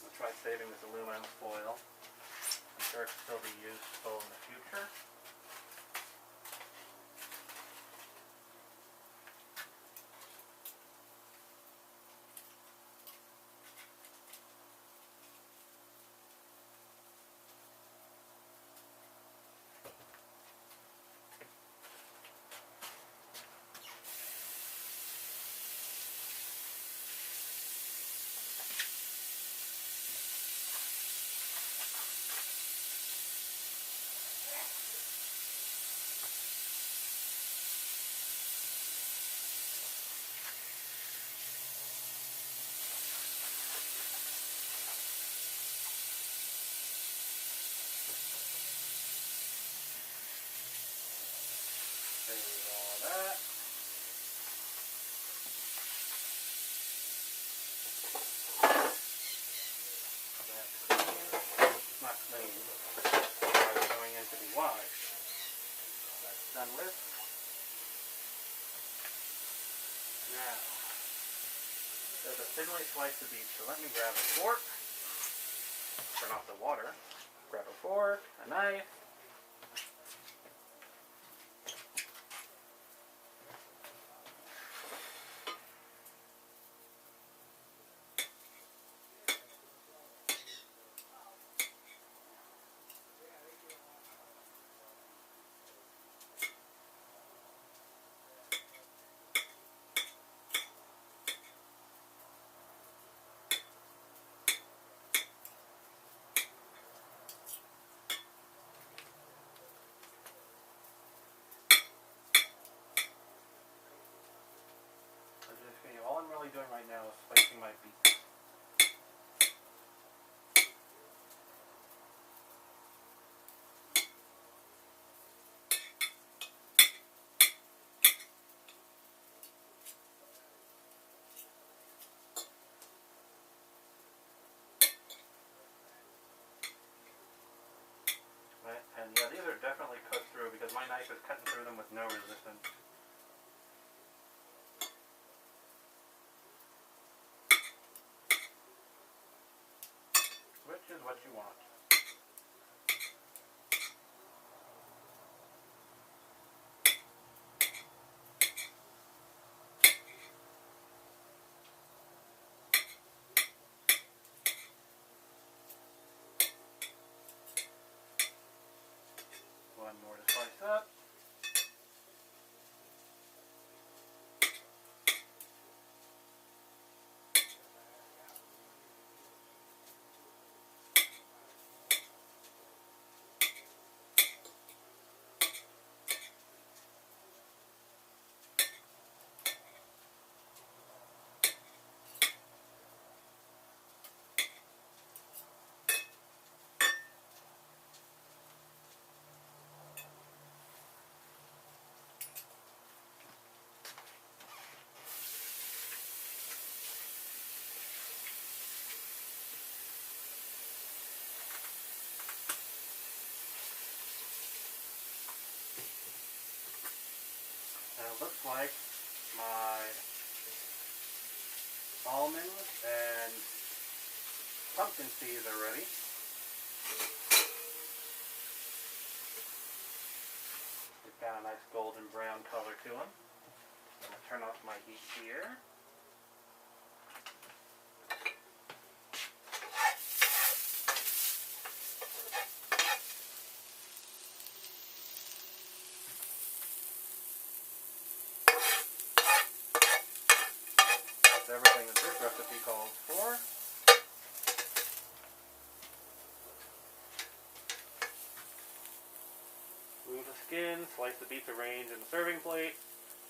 I'll try saving this aluminum foil. I'm sure it can still be useful in the future. Save all that. That's clean. It's not clean. I was going in to be washed. That's done with. Now, there's a thinly sliced the beets, so let me grab a fork. Turn off the water. Grab a fork, a knife. currently doing right now is slicing my beets. Right, and yeah, these are definitely cut through because my knife is cutting through them with no resistance. Which is what you want. One more to slice up. And it looks like my almonds and pumpkin seeds are ready. They've got a nice golden brown color to them. I'm going to turn off my heat here. That's everything that this recipe calls for. Remove the skin, slice the beets arranged in the serving plate,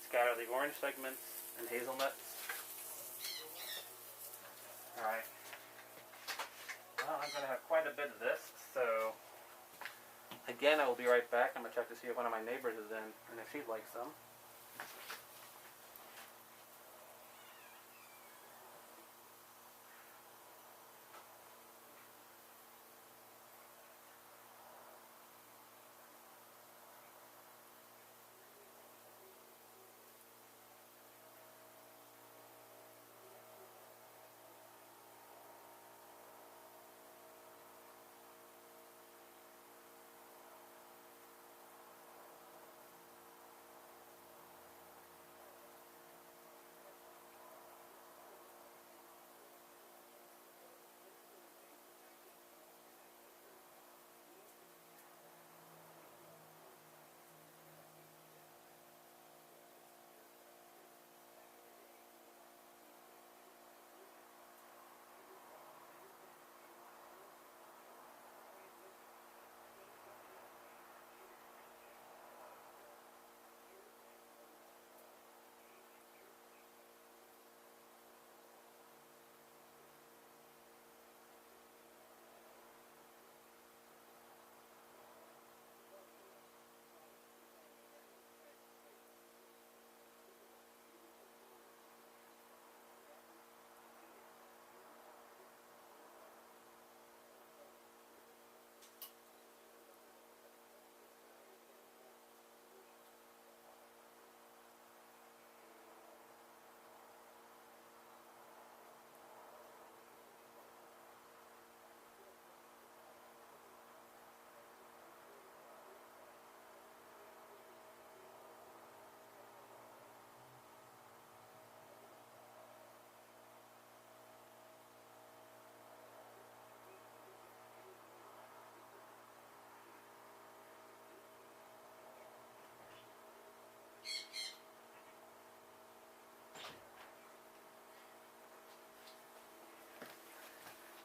scatter the orange segments and hazelnuts. Alright. Well, I'm going to have quite a bit of this, so again, I will be right back. I'm going to check to see if one of my neighbors is in and if she'd like some.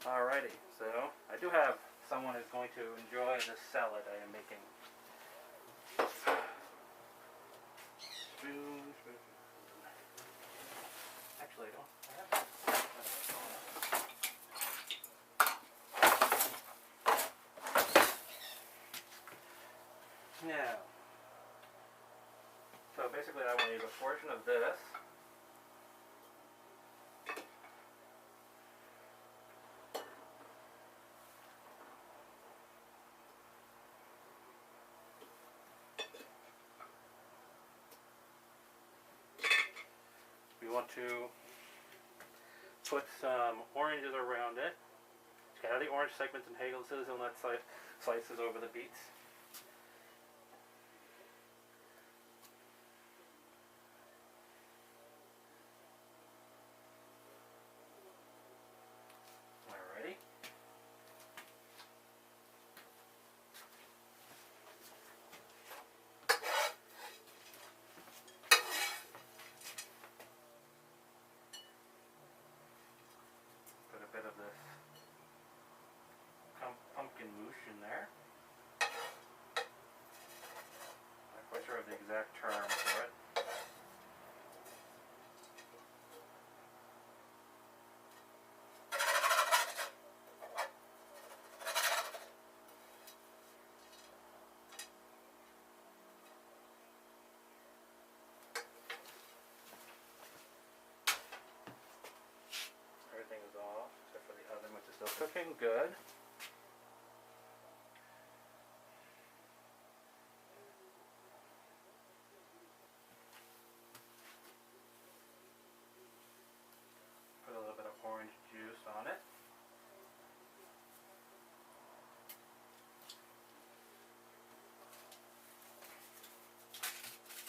Alrighty, so I do have someone who's going to enjoy this salad I am making. Spoon. Actually, I don't Now, so basically I want to use a portion of this. We want to put some oranges around it. Gather the orange segments and hazelnuts and let slices over the beets. Alrighty. Put a bit of this pumpkin mousse in there. Not quite sure of the exact term for it. Everything is off except for the oven, which is still cooking. Good. Put a little bit of orange juice on it.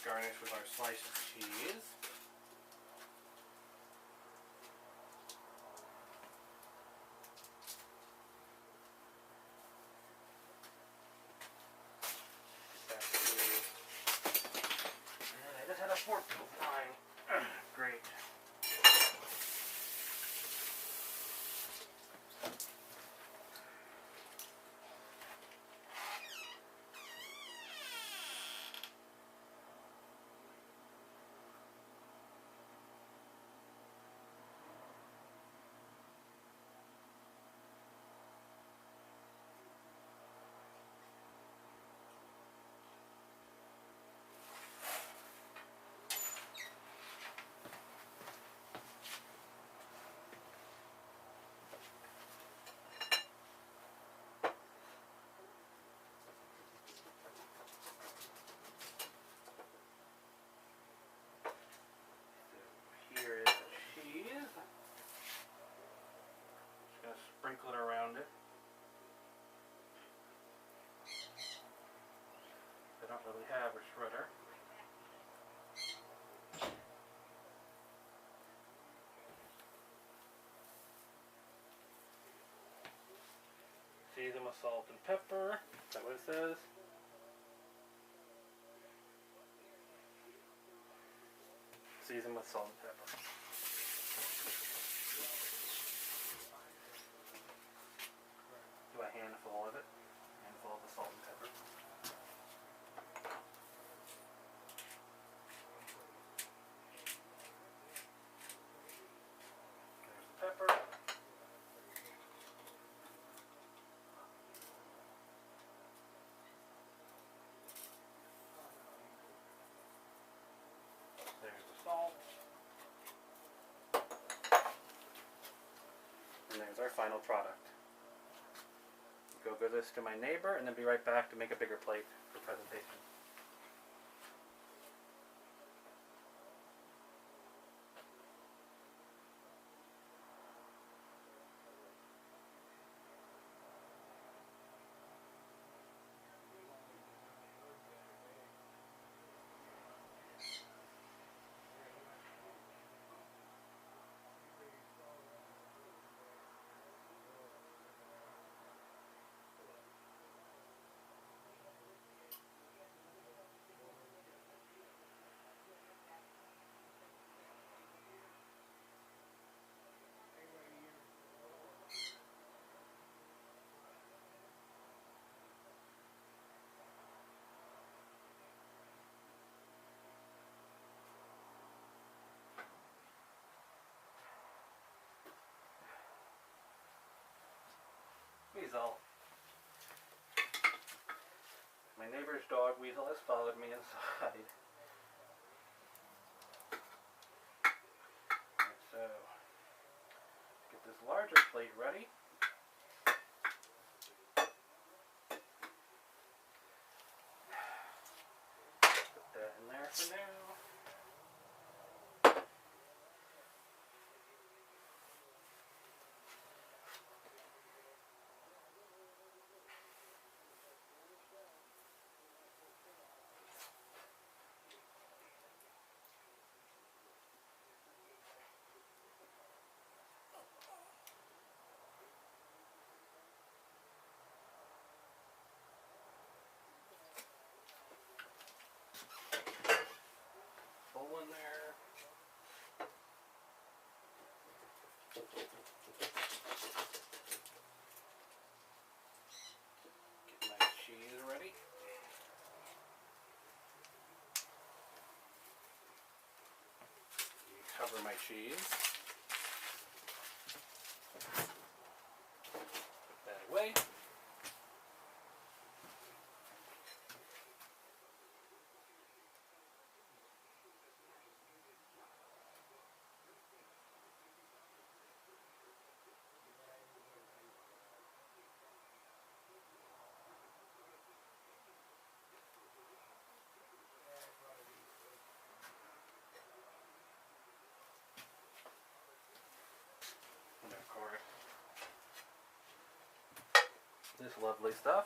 Garnish with our sliced cheese. And I just had a fork full of time. Great. Here is the cheese. Just going to sprinkle it around it. I don't really have a shredder. Season with salt and pepper. Is that what it says? Season with salt and pepper. Do a handful of it. Handful of the salt and pepper. There's the pepper. There's the salt. And there's our final product. Go give this to my neighbor and then be right back to make a bigger plate for presentation. Result. My neighbor's dog weasel has followed me inside. And so, get this larger plate ready. Put that in there for now. Hole in there. Get my cheese ready. Cover my cheese. Put that away. And of course, this lovely stuff.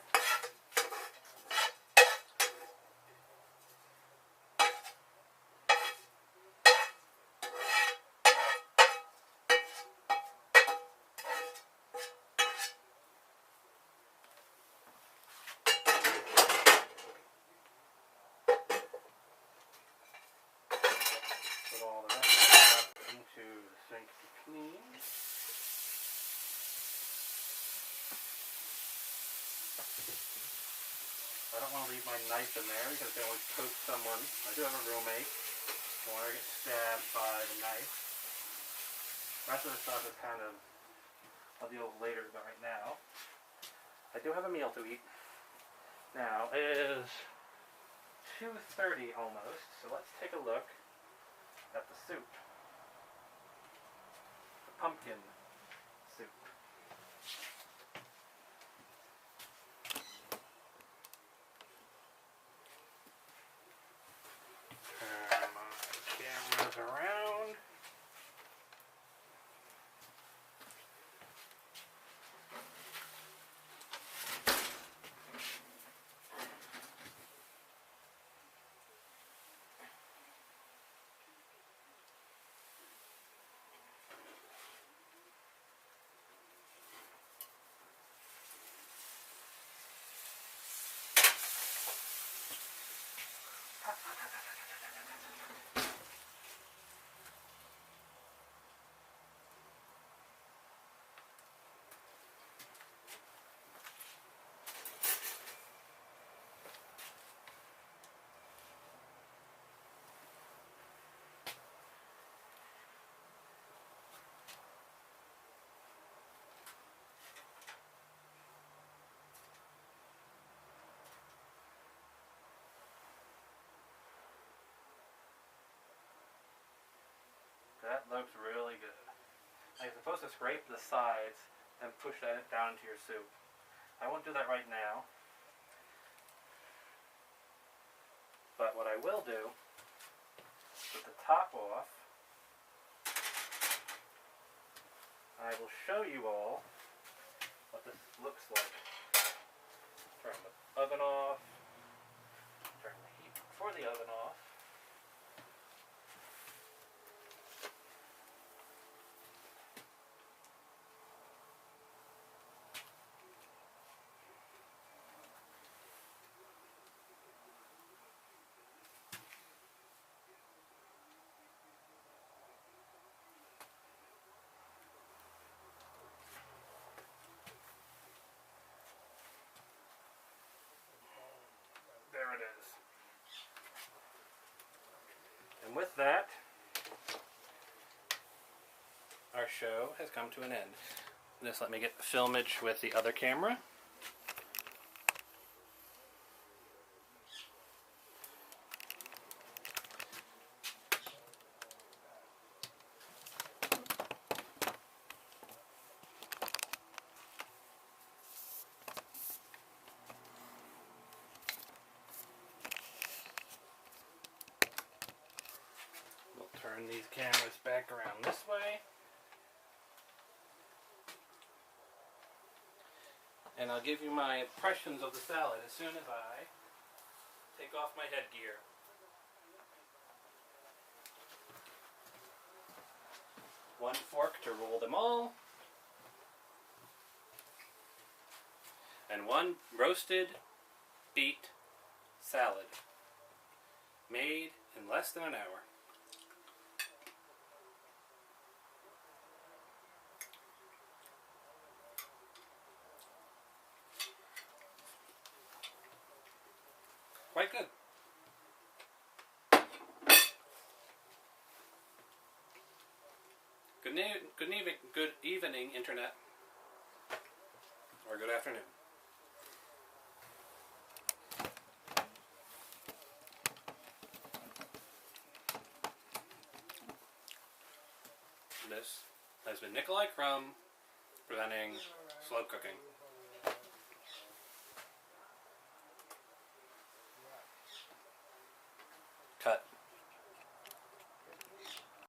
Put all the rest of the stuff into the sink to clean. I don't want to leave my knife in there because they always poke someone. I do have a roommate. Don't want her to get stabbed by the knife. The rest of the stuff is kind of, I'll deal with later, but right now, I do have a meal to eat. Now, it is 2:30 almost, so let's take a look at the soup. The pumpkin soup. Turn my cameras around. That looks really good. Now you're supposed to scrape the sides and push that down into your soup. I won't do that right now. But what I will do, with the top off, I will show you all what this looks like. Turn the oven off. Turn the heat for the oven off. There it is. And with that, our show has come to an end. Just let me get the filmage with the other camera. turn these cameras back around this way. And I'll give you my impressions of the salad as soon as I take off my headgear. One fork to roll them all. And one roasted beet salad. Made in less than an hour. Quite good. Good evening, Internet. Or good afternoon. This has been Nikolai Crumb presenting Slow Cooking.